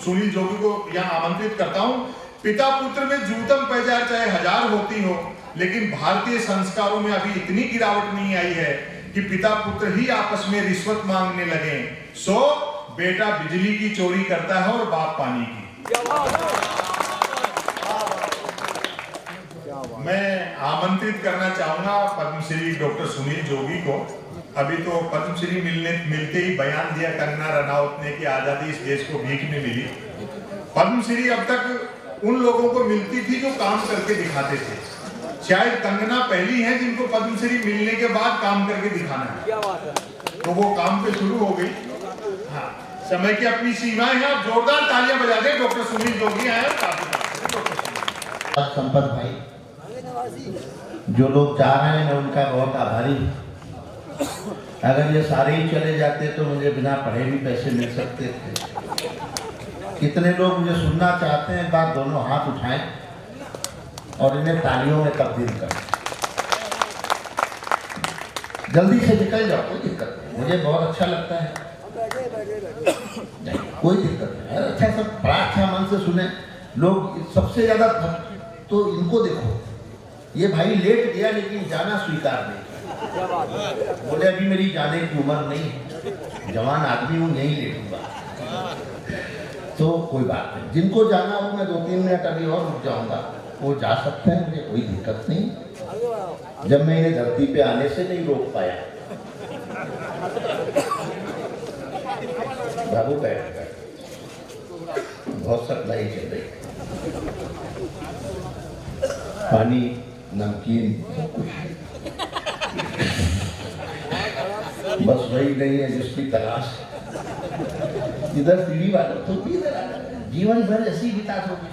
F: सुनील जोगी को यहाँ आमंत्रित करता हूँ। पिता पुत्र में जूतम पैजार चाहे 1000 होती हो, लेकिन भारतीय संस्कारों में अभी इतनी गिरावट नहीं आई है कि पिता पुत्र ही आपस में रिश्वत मांगने लगे। सो बेटा बिजली की चोरी करता है और बाप पानी की। मैं आमंत्रित करना चाहूंगा पद्मश्री डॉक्टर सुनील जोगी को। अभी तो पद्मश्री मिलते ही बयान दिया कंगना रनौत ने कि आजादी इस देश को भीख में मिली। पद्मश्री अब तक उन लोगों को मिलती थी जो काम करके दिखाते थे। शायद कंगना पहली है जिनको पद्मश्री मिलने के बाद काम करके दिखाना है, तो वो काम पे शुरू हो गई। हाँ, समय की अपनी सीमाएं हैं। आप जोरदार तालियां बजा दें। डॉक्टर सुनील जोगी आए।
B: संपत भाई, जो लोग जा रहे हैं मैं उनका बहुत आभारी हूँ। अगर ये सारे ही चले जाते तो मुझे बिना पढ़े भी पैसे मिल सकते थे। कितने लोग मुझे सुनना चाहते हैं, बात दोनों हाथ उठाएं और इन्हें तालियों में तब्दील करें। जल्दी से निकल जाओ, कोई दिक्कत नहीं, मुझे बहुत अच्छा लगता है। नहीं, कोई दिक्कत नहीं है। अच्छा, सब बड़ा अच्छा मन से सुने लोग। सबसे ज्यादा तो इनको देखो, ये भाई लेट गया लेकिन जाना स्वीकार नहीं किया। बोले अभी मेरी जाने की उम्र नहीं है, जवान आदमी हूँ, नहीं लेटूंगा। तो कोई बात नहीं, जिनको जाना हो मैं 2-3 मिनट अभी और रुक जाऊंगा, वो जा सकते हैं, मुझे कोई दिक्कत नहीं। जब मैं इन्हें धरती पे आने से नहीं रोक पाया। बाबू बैठ गए, बहुत सप्लाई चल रही, पानी, नमकीन, बस वही नहीं है जिसकी तलाश। इधर पीढ़ी वालों तो भी इधर आ जाते, जीवन भर ऐसी बिता दोगे।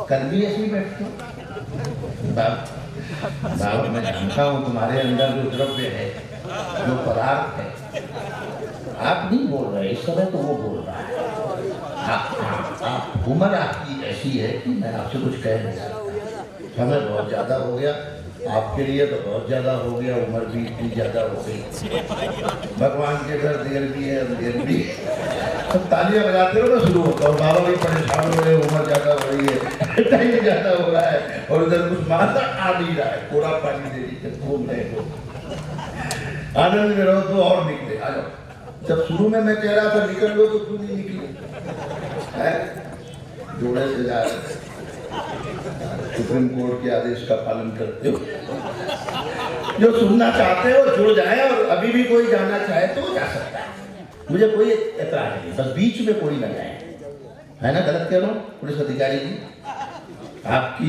B: कल भी ऐसे ही बैठते हो। बाबा, मैं जानता हूँ तुम्हारे अंदर जो द्रव्य है, जो पदार्थ है, आप नहीं बोल रहे इस समय, तो वो बोल रहा है। आप उम्र आपकी ऐसी है कि मैं आपसे कुछ कह नहीं सकता। समय बहुत ज्यादा हो गया आपके लिए, तो बहुत ज्यादा हो गया, उम्र भी इतनी ज्यादा हो गई। भगवान के घर देर भी है, अंधेर भी। सब तालियां बजाते रहो, मैं शुरू होता हूँ। बाबा भी परेशान हो रहे, उम्र ज्यादा हो रही है, टाइम ज्यादा हो रहा है, और उधर कुछ माता आ नहीं रहा है। पूरा पानी दे दीजिए, घूम रहे हो, आनंद में रहो तो और निकले। आ जाओ। जब शुरू में मैं कह रहा था निकल लो, तो क्यों नहीं निकले? जोड़े से जा रहे, सुप्रीम कोर्ट के आदेश का पालन करते हो। जो सुनना चाहते हो जुड़ जाए, और अभी भी कोई जाना चाहे तो जा सकता है, मुझे कोई एतराज नहीं। बस बीच में कोई न जाए, है ना? गलत कह रहा हूँ पुलिस अधिकारी जी? आपकी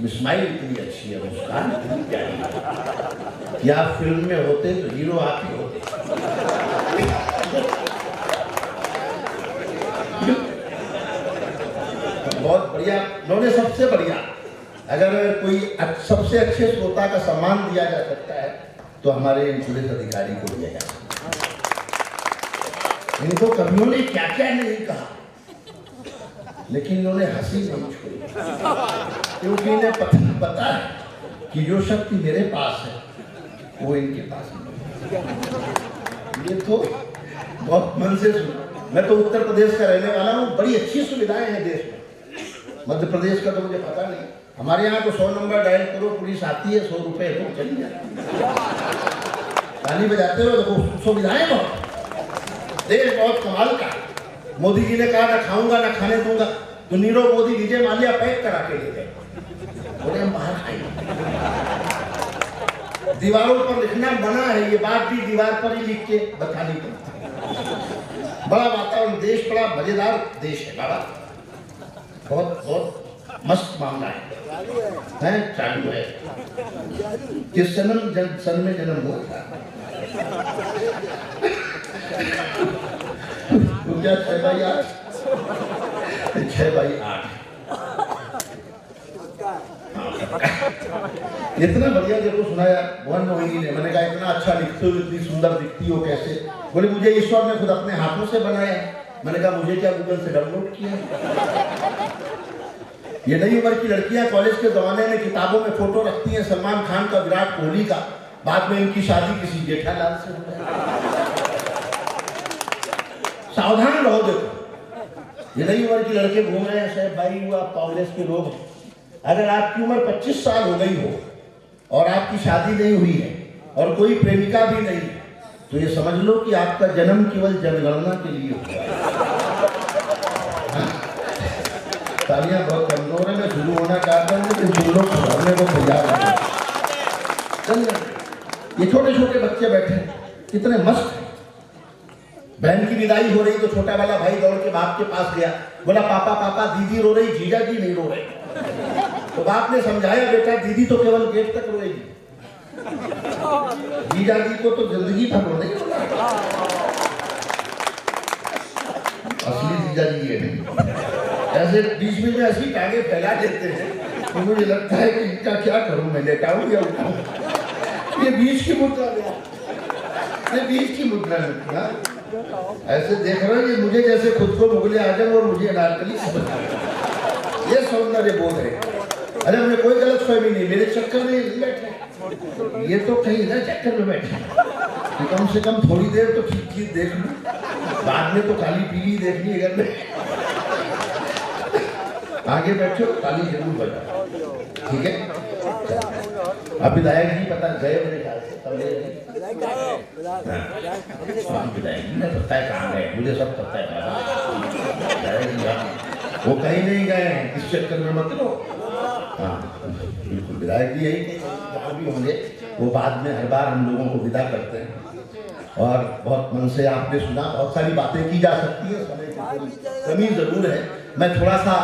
B: स्माइल इतनी अच्छी है, मुस्कान इतनी प्यारी है कि आप फिल्म में होते तो हीरो आप ही होते। बहुत बढ़िया, उन्होंने सबसे बढ़िया। अगर कोई सबसे अच्छे श्रोता का सम्मान दिया जा सकता है तो हमारे इन पुलिस अधिकारी को दिया जाए। इनको कवियों ने क्या क्या नहीं कहा, लेकिन इन्होंने हंसी नहीं छोड़ी, क्योंकि इन्हें पता है कि जो शक्ति मेरे पास है वो इनके पास नहीं। ये तो बहुत मन से सुना। मैं तो उत्तर प्रदेश का रहने वाला हूँ, बड़ी अच्छी सुविधाएं हैं देश में। मध्य प्रदेश का तो मुझे पता नहीं। हमारे यहाँ तो 100 नंबर डायल करो, पुलिस आती है, 100 रुपए तो चली जाती। ताली बजाते हो, देखो सुविधाएं बहुत, देश बहुत कमाल का। मोदी जी ने कहा ना खाऊंगा ना खाने दूंगा, तो नीरव मोदी विजय माल्या पैक करा के ले गए, बोले हम बाहर खाएंगे। दीवारों पर लिखना मना है, ये बात भी दीवार पर ही लिख के बतानी पड़ती। बड़ा वातावरण, देश बड़ा मजेदार देश है बाबा, बहुत बहुत मस्त मामला है चालू है। किस सन में जन्म हुआ था? क्या 6/8? 6/8। इतना बढ़िया देखो सुनाया भुवन मोहिनी ने। मैंने कहा इतना अच्छा लिखते हो, इतनी सुंदर दिखती हो कैसे? बोले मुझे ईश्वर ने खुद अपने हाथों से बनाया। मैंने कहा मुझे क्या गूगल से डाउनलोड किया? ये नई उम्र की लड़कियां कॉलेज के जमाने में किताबों में फोटो रखती हैं सलमान खान का, विराट कोहली का, बाद में इनकी शादी किसी जेठालाल से हो जाए। सावधान रहो। देखो ये नई उम्र की लड़के घूम रहे हैं, साहब भाई वो आप कॉलेज के लोग हैं, अगर आपकी उम्र 25 साल हो गई हो और आपकी शादी नहीं हुई है और कोई प्रेमिका भी नहीं है, तो ये समझ लो कि आपका जन्म केवल जनगणना के लिए हुआ है। तालियां बहुत कमजोर है, मैं शुरू होना चाहता हूँ लेकिन तुम लोग सुधारने को तैयार हैं। ये छोटे छोटे बच्चे बैठे कितने मस्त हैं। बहन की विदाई हो रही तो छोटा वाला भाई दौड़ के बाप के पास गया, बोला पापा पापा दीदी रो रही, जीजा जी नहीं रो रहे। तो बाप ने समझाया, बेटा दीदी तो केवल गेट तक रोएगी, जीजा जी को तो जिंदगी भर रोने। असली जीजा जी ये नहीं, ऐसे बीच में ऐसी टांगे फैला देते हैं तो मुझे लगता है कि इनका क्या करूं, मैं लेटाऊं या उठाऊं। ये बीच की मुद्रा गया, ये बीच की मुद्रा है। ऐसे देख रहे हो ये मुझे जैसे खुद को मुगले आजम और मुझे अनारकली समझ, ये सौंदर्य बोध है। अरे हमने कोई गलत फहमी नहीं, मेरे चक्कर में नहीं बैठे, ये तो कहीं ना चक्कर में बैठे तो कम से कम थोड़ी देर तो ठीक चीज देख लूं, बाद में तो काली पीली देखनी है। घर आगे बैठो, ताली जरूर बजाओ, ठीक है। अब विधायक जी पता गए मेरे ख्याल से, विधायक जी ने पता है कहाँ गए, मुझे सब पता है। वो कहीं नहीं गए, इस चक्कर में मत लो। हाँ बिल्कुल, विधायक जी यही जहाँ भी होंगे वो बाद में हर बार हम लोगों को विदा करते हैं और बहुत मन से आपने सुना। बहुत सारी बातें की जा सकती है, समय की कमी जरूर है। मैं थोड़ा सा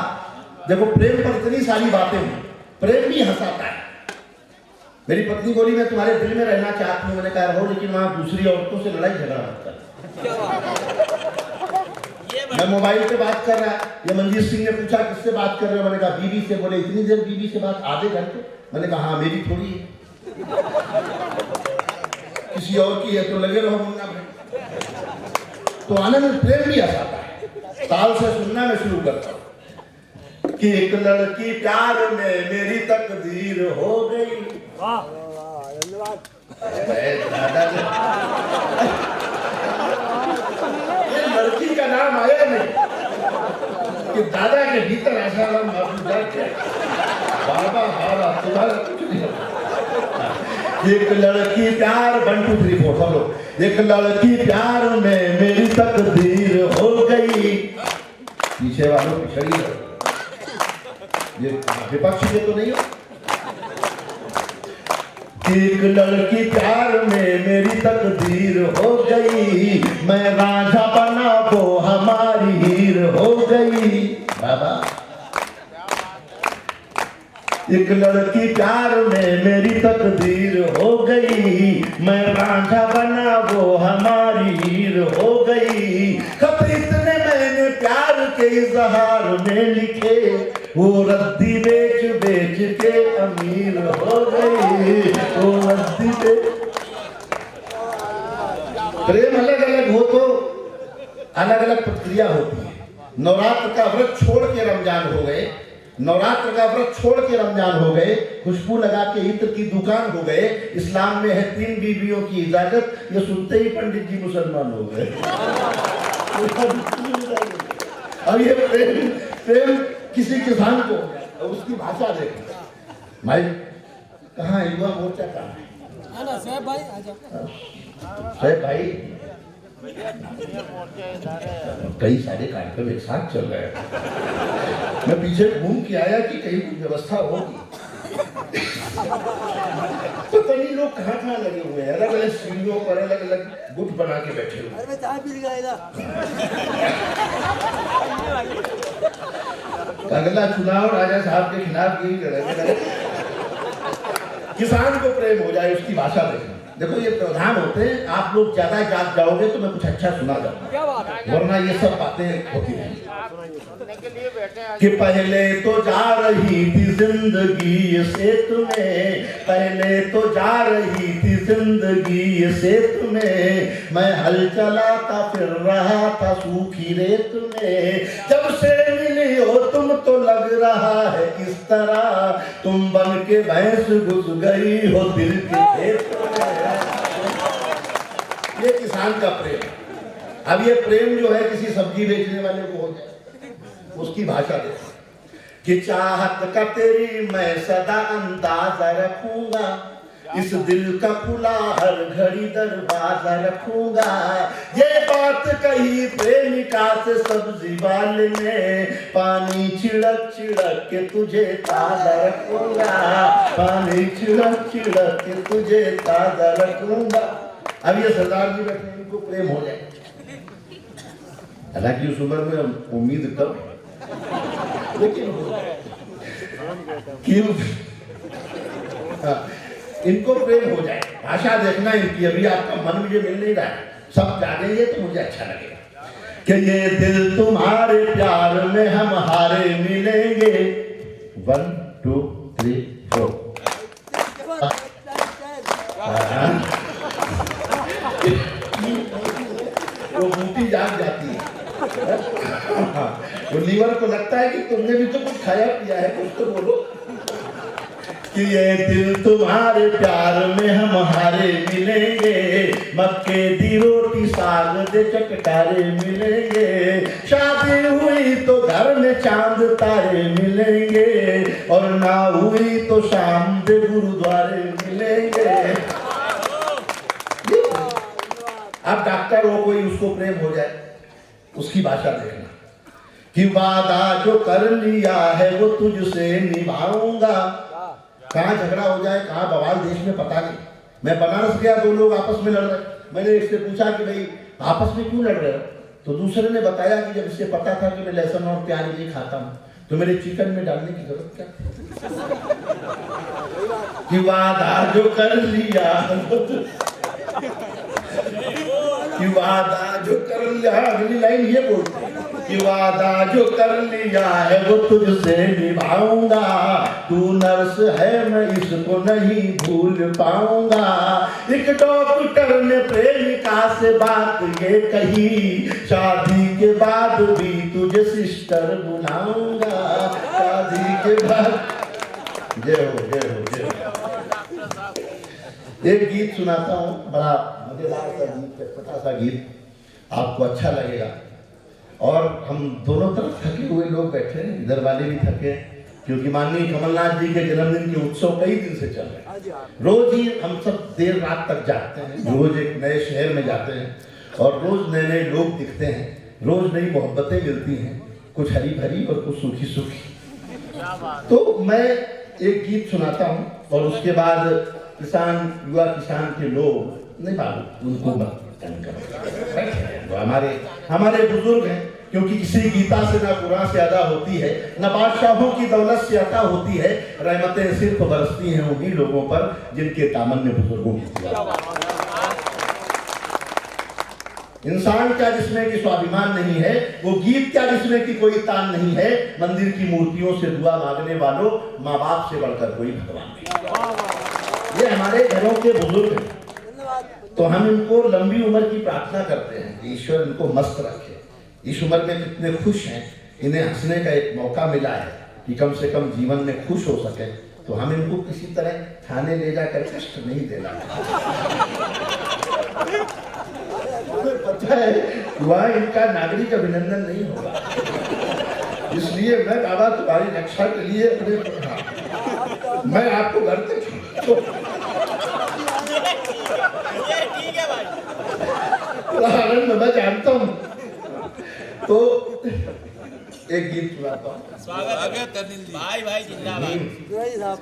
B: देखो, प्रेम पर इतनी सारी बातें हैं, प्रेम भी हंसाता है। मेरी पत्नी बोली मैं तुम्हारे दिल में रहना चाहती हूँ, मैंने कहा रहो लेकिन वहां दूसरी औरतों से लड़ाई झगड़ा मत कर। मैं मोबाइल पे बात कर रहा है, ये मनजीत सिंह ने पूछा किससे बात कर रहे हो, मैंने कहा बीवी से। बोले इतनी देर बीवी से बात, आधे घंटे? मैंने कहा हाँ मेरी थोड़ी है, किसी और की है तो लगे रहो मुन्ना भाई। तो आने में प्रेम भी हंसाता है। ताल से सुनना मैं शुरू करता हूँ कि एक लड़की प्यार में मेरी तकदीर हो गई। ये लड़की का नाम आया नहीं कि दादा के भीतर ऐसा नाम बाबा बाबा तुम्हारा कुछ नहीं होता। एक लड़की प्यार 1 2 3 4 सब लोग। एक लड़की प्यार में मेरी तकदीर हो गई। पीछे वालों पिछड़ी है, ये विपक्ष के तो नहीं हो। एक लड़की प्यार में मेरी तकदीर हो गई, मैं राजा बना वो हमारी हीर हो गई। बाबा एक लड़की प्यार में मेरी तकदीर हो गई, मैं राजा बना वो हमारी हीर हो गई। खत इतने मैंने प्यार के इजहार में लिखे, वो रद्दी बेच बेच के अमीर हो गई। वो रद्दी बेच। प्रेम अलग अलग हो तो अलग अलग प्रक्रिया होती है। नवरात्र का व्रत छोड़ के रमजान हो गए, नवरात्र का व्रत छोड़ के रमजान हो गए, खुशबू लगा के इत्र की दुकान हो गए। इस्लाम में है 3 बीवियों की इजाजत, ये सुनते ही पंडित जी मुसलमान हो गए। अब ये प्रेम किसी किसान को उसकी भाषा देखो। भाई कहाँ युवा मोर्चा कहाँ है? साहब भाई कई सारे कार्यक्रम एक साथ चल रहे हैं। मैं पीछे घूम के आया कि कहीं कुछ व्यवस्था होगी। तो कई लोग कहाँ कहाँ लगे हुए हैं, अलग अलग सीढ़ियों पर अलग अलग गुट बना के बैठे हुए। अगला चुनाव राजा साहब के खिलाफ यही लड़ेंगे। किसान को प्रेम हो जाए, उसकी भाषा देखना। देखो ये प्रधान होते हैं, आप लोग ज्यादा जाग जाओगे तो मैं कुछ अच्छा सुना जाऊंगा, वरना ये सब बातें होती हैं। कि पहले तो जा रही थी जिंदगी से तुम्हें, पहले तो जा रही थी जिंदगी से तुम्हें, मैं हल चलाता फिर रहा था सूखी रेत में, जब से मिली हो तुम तो लग रहा है इस तरह, तुम बन के भैंस घुस गई हो दिल के खेत में। ये किसान का प्रेम। अब ये प्रेम जो है किसी सब्जी बेचने वाले को हो जाए, उसकी भाषा देखो कि चाहत का तेरी मैं सदा अंदाजा रखूंगा, इस दिल का खुला हर घड़ी दरवाजा रखूंगा, ये बात कही प्रेमिका से सब्जी वाले ने, पानी छिड़क छिड़क के तुझे ताजा रखूंगा, पानी छिड़क छिड़क के तुझे ताजा रखूंगा। अब ये सरदार जी बैठे, इनको प्रेम हो जाए, हालांकि उस उम्र में उम्मीद कम है, लेकिन क्यों इनको प्रेम हो जाए। भाषा देखना इनकी, अभी आपका मन मुझे मिल नहीं रहा है, सब जानेंगे तो मुझे अच्छा लगेगा कि ये दिल तुम्हारे प्यार में हम हारे मिलेंगे। 1 2 3 4 वो बूटी जाग जाती है, वो लीवर को लगता है कि तुमने भी तो कुछ खाया पिया है, कुछ तो बोलो। कि ये दिल तुम्हारे प्यार में हम हारे मिलेंगे, मक्के दी रोटी साग दे चटकारे मिलेंगे, शादी हुई तो घर में चांद तारे मिलेंगे, और ना हुई तो शाम दे गुरुद्वारे मिलेंगे। अब डॉक्टर हो कोई, उसको प्रेम हो जाए, उसकी भाषा देखना कि वादा जो कर लिया है वो तुझसे निभाऊंगा। कहाँ झगड़ा हो जाए, कहाँ बवाल देश में पता नहीं। मैं बनारस गया, 2 लोग आपस में लड़ रहे, मैंने इससे पूछा कि भाई आपस में क्यों लड़ रहे हो, तो दूसरे ने बताया कि जब इससे पता था कि मैं लहसुन और प्याज नहीं खाता हूँ तो मेरे चिकन में डालने की जरूरत क्या। कि वादा जो कर लिया, कि वादा जो कर लिया, अगली लाइन ये बोलते हैं कि वादा जो कर लिया है वो तुझसे निभाऊंगा, तू नर्स है मैं इसको नहीं भूल पाऊंगा। एक डॉक्टर ने प्रेमिका से बात ये कही, शादी के बाद भी तुझे सिस्टर बुलाऊंगा, शादी के बाद। जय हो जय हो जय हो। एक गीत सुनाता हूँ, बड़ा मजेदार सा गीत, छोटा सा गीत, आपको अच्छा लगेगा। और हम दोनों तरफ थके हुए लोग बैठे हैं, इधर वाले भी थके, क्योंकि माननीय कमलनाथ जी के जन्मदिन के उत्सव कई दिन से चल रहे हैं। रोज ही हम सब देर रात तक जागते हैं, रोज एक नए शहर में जाते हैं, और रोज नए नए लोग दिखते हैं, रोज नई मोहब्बतें मिलती हैं, कुछ हरी भरी और कुछ सूखी सूखी। तो मैं एक गीत सुनाता हूँ, और उसके बाद किसान, युवा किसान के लोग नहीं मालूम, उनको मत करो, हमारे बुजुर्ग हैं, क्योंकि किसी गीता से ना कुरान से अदा होती है, न बादशाहों की दौलत से अता होती है, रहमतें सिर्फ बरसती हैं उन्हीं लोगों पर जिनके दामन में बुजुर्गों की। इंसान क्या जिसमें कि स्वाभिमान नहीं है, वो गीत क्या जिसमें कि कोई तान नहीं है, मंदिर की मूर्तियों से दुआ मांगने वालों, माँ बाप से बढ़कर कोई भगवान नहीं। ये हमारे घरों के बुजुर्ग हैं, तो हम इनको लंबी उम्र की प्रार्थना करते हैं कि ईश्वर इनको मस्त रखे। इस उम्र में कितने खुश हैं, इन्हें हंसने का एक मौका मिला है कि कम से कम जीवन में खुश हो सके, तो हम इनको किसी तरह थाने ले जाकर कष्ट नहीं देना। पता है वहाँ इनका नागरिक अभिनंदन नहीं होगा, इसलिए मैं बाबा तुम्हारी रक्षा के लिए अपने मैं आपको घर तक उदाहरण मैं जानता हूँ। तो एक गीत सुनाता हूँ।
D: स्वागत भाई भाई जिंदाबाद।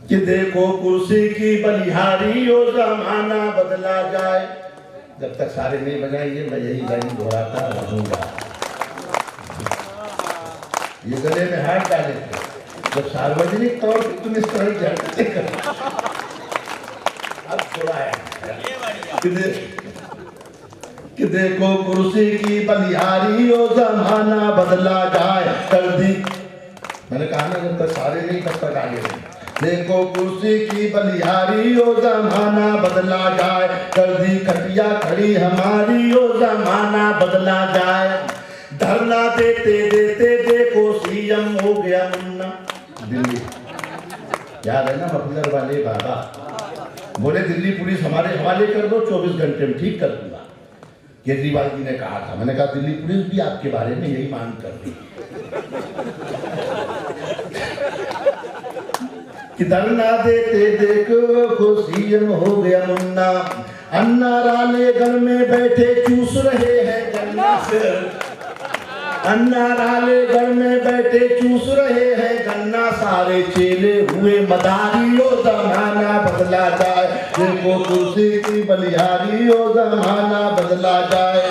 B: कि देखो कुर्सी की बलिहारी हो, जमाना बदला जाए। जब तक सारे नहीं बजाएंगे मैं यही लाइन दोहराता रहूंगा। ये गले में हाथ डाले थे, जब सार्वजनिक तौर पर तुम इस तरह जानते थोड़ा है
D: ये बढ़िया।
B: कि देखो कुर्सी की बलिहारी ओ जमाना बदला जाए कर दी। मैंने कहा ना जब तक सारे नहीं तब तक आगे नहीं। देखो कुर्सी की बलिहारी ओ जमाना बदला जाए कर दी खटिया खड़ी हमारी ओ जमाना बदला जाए। धरना देते देते देखो सीएम हो गया मुन्ना दिल्ली। याद है ना मफलर वाले बाबा बोले दिल्ली पुलिस हमारे हवाले कर दो 24 घंटे में ठीक कर दूंगा। केजरीवाल जी ने कहा था, मैंने कहा दिल्ली पुलिस भी आपके बारे में यही मांग कर रही कि धरना देते देखो सीएम हो गया मुन्ना। अन्ना रालेगढ़ में बैठे चूस रहे हैं गन्ना से। अन्ना रालेगढ़ में बैठे चूस रहे हैं गन्ना सारे चेले हुए मदारी ओ जमाना बदला जाए। देखो कुर्सी की बलिहारी ओ जमाना बदला जाए।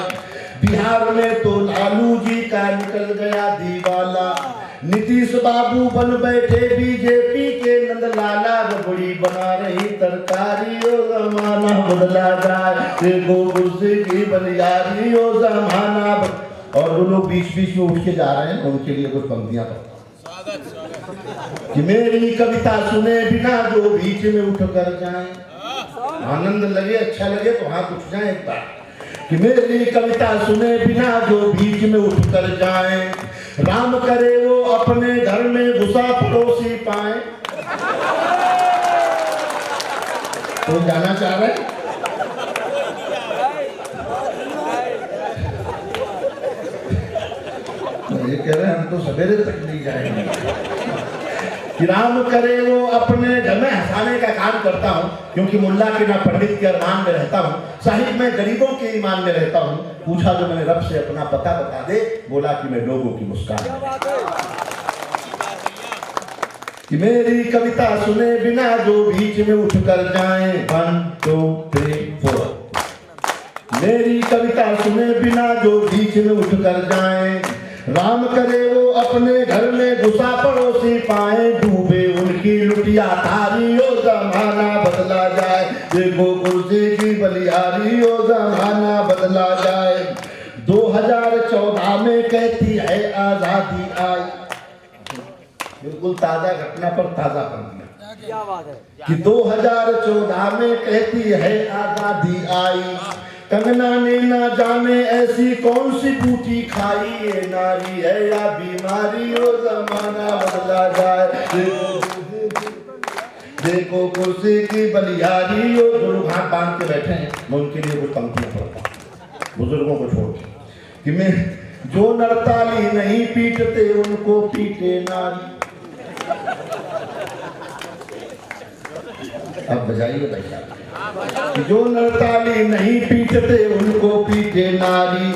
B: बिहार में तो लालू जी का निकल गया दीवाला। नीतीश बाबू बन बैठे बीजेपी के नंदलाला। रबड़ी बना रही तरकारी ओ जमाना बदला जाए। देखो कुर्सी की बलिहारी ओ जमाना और वो लोग बीच बीच में उठ के जा रहे हैं, उनके लिए कुछ पंक्तियां पढ़ता हूं कि मेरी कविता सुने बिना जो बीच में उठ कर जाए। आनंद लगे अच्छा लगे तो हाथ उठ जाए एक बार कि मेरी कविता सुने बिना जो बीच में उठ कर जाए। राम करे वो अपने घर में घुसा पड़ोसी पाए। तो जाना चाह रहे हैं? ये कह रहे हैं हम तो सवेरे तक नहीं जाएंगे कि राम करे वो अपने घर में। हंसाने का काम करता हूँ क्योंकि मुल्ला के ना पंडित के अरमान में रहता हूँ, साहिब मैं गरीबों के ईमान में रहता हूँ। पूछा जो मैंने रब से अपना पता बता दे, बोला कि मैं लोगों की मुस्कान कि मेरी कविता सुने बिना जो बीच में उठ कर जाए। 1 2 3 4 मेरी कविता सुने बिना जो बीच में उठ कर जाए। राम करे वो अपने घर में घुसा पड़ोसी पाए। डूबे उनकी लुटिया थारी ओ जमाना बदला जाए। देखो कुर्सी की बलिहारी ओ जमाना बदला जाए। 2014 में कहती है आजादी आई। बिल्कुल ताजा घटना पर ताजा कर दिया
G: क्या बात है
B: कि 2014 में कहती है आजादी आई। कंगना ने ना जाने ऐसी कौन सी बूटी खाई। ये नारी है या बीमारी ओ जमाना बदला जाए। देखो कुर्सी की बलिहारी ओ। जो लोग हाथ बांध के बैठे हैं मैं उनके लिए कुछ पंक्तियां पढ़ता हूं बुजुर्गों को छोड़ के कि मैं जो नरताली नहीं पीटते उनको पीटे नारी। अब बजाइए भैया कि जो नरताली नहीं पीटते उनको पीटे नारी।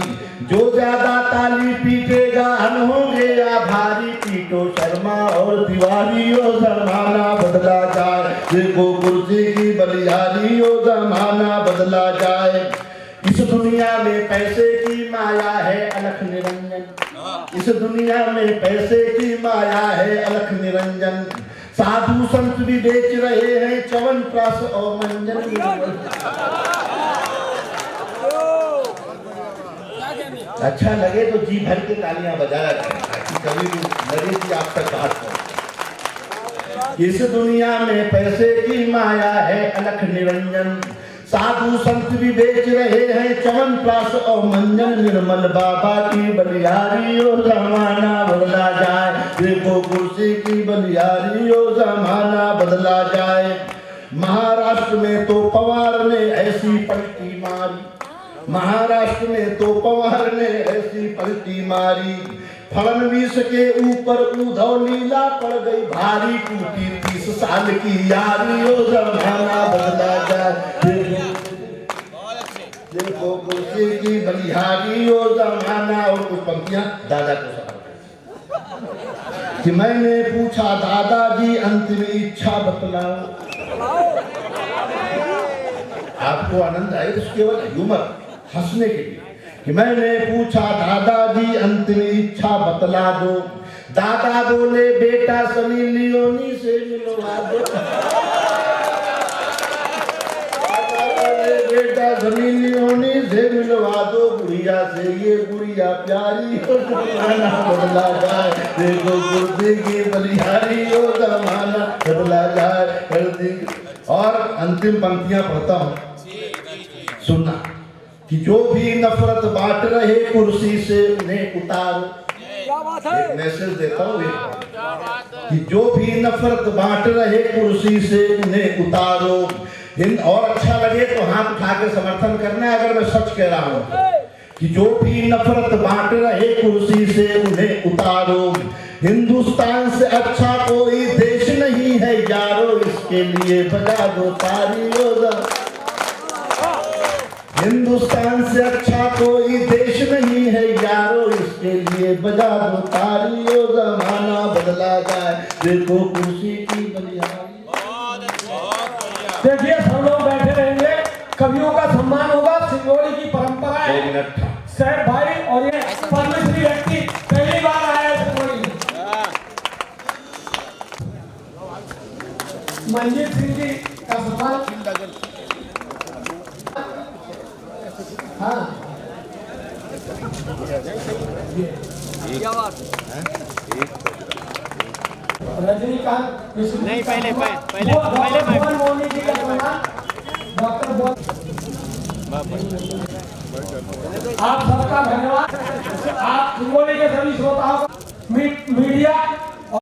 B: जो ज्यादा ताली पीटेगा हम होंगे या भारी। पीटो शर्मा और तिवारी ओ जमाना बदला जाए। देखो कुर्सी की बलिहारी ओ जमाना बदला जाए। इस दुनिया में पैसे की माया है अलख निरंजन। इस दुनिया में पैसे की माया है अलख निरंजन। साधु संत भी बेच रहे हैं च्यवनप्राश और मंजन। अच्छा लगे तो जी भर के तालियां बजाया करें कभी भी लगे कि आप तक बात हो। इस दुनिया में पैसे की माया है अलख निरंजन। साधु संत भी बेच रहे हैं च्यवनप्राश और मंजन। निर्मल बाबा की बलिहारी ओ जमाना बदला जाए। देखो कुर्सी की बलिहारी ओ जमाना बदला जाए। महाराष्ट्र में तो पवार ने ऐसी पलटी मारी। महाराष्ट्र में तो पवार ने ऐसी पलटी मारी। फडणवीस के ऊपर उद्धव नीला पड़ गई भारी। टूटी 30 साल की यारी ओ जमाना बदला जाए। देखो कुर्सी की बलिहारी ओ जमाना। और कुछ पंक्तियां दादा को कि मैंने पूछा दादाजी अंतिम इच्छा बतलाओ। आपको आनंद आए तो केवल ह्यूमर हंसने के लिए कि मैंने पूछा दादाजी अंतिम इच्छा बतला दो। दादा बोले बेटा सनी लियोनी से मिलवा दो। बेटा जमीनी होनी से मिलवा दो गुड़िया से, ये गुड़िया प्यारी हो जमाना बदला जाए, देखो कुर्सी की बलिहारी हो जमाना बदला जाए कर दी। और अंतिम पंक्तियां पढ़ता हूँ, सुनना कि जो भी नफरत बांट रहे कुर्सी से उन्हें उतारो। एक मैसेज देता हूँ कि जो भी नफरत बांट रहे कुर्सी से उन्हें उतारो। और अच्छा लगे तो हाथ उठा के समर्थन करना है अगर मैं सच कह रहा हूँ कि जो भी नफरत बांट रहे कुर्सी से उन्हें उतारो। हिंदुस्तान से अच्छा कोई देश नहीं है यारो, इसके लिए बजा दो तालियों। हिंदुस्तान से अच्छा कोई देश नहीं है यारो, इसके लिए बजा दो तालियों। जमाना बदला जाए, देखो कुर्सी की बलिहारी।
G: देखिए सब लोग बैठे रहेंगे, कवियों का सम्मान होगा, सिंगोड़ी की परंपरा है। सैफ भाई और ये पद्मश्री व्यक्ति पहली बार आया है सिंगोड़ी में। मंजीत सिंह जी का सम्मान। हाँ रजनीकांत नहीं, पहले मोदी जी का सम्मान डॉक्टर। आप सबका धन्यवाद। आप सिंगोली के सभी श्रोताओं, मीडिया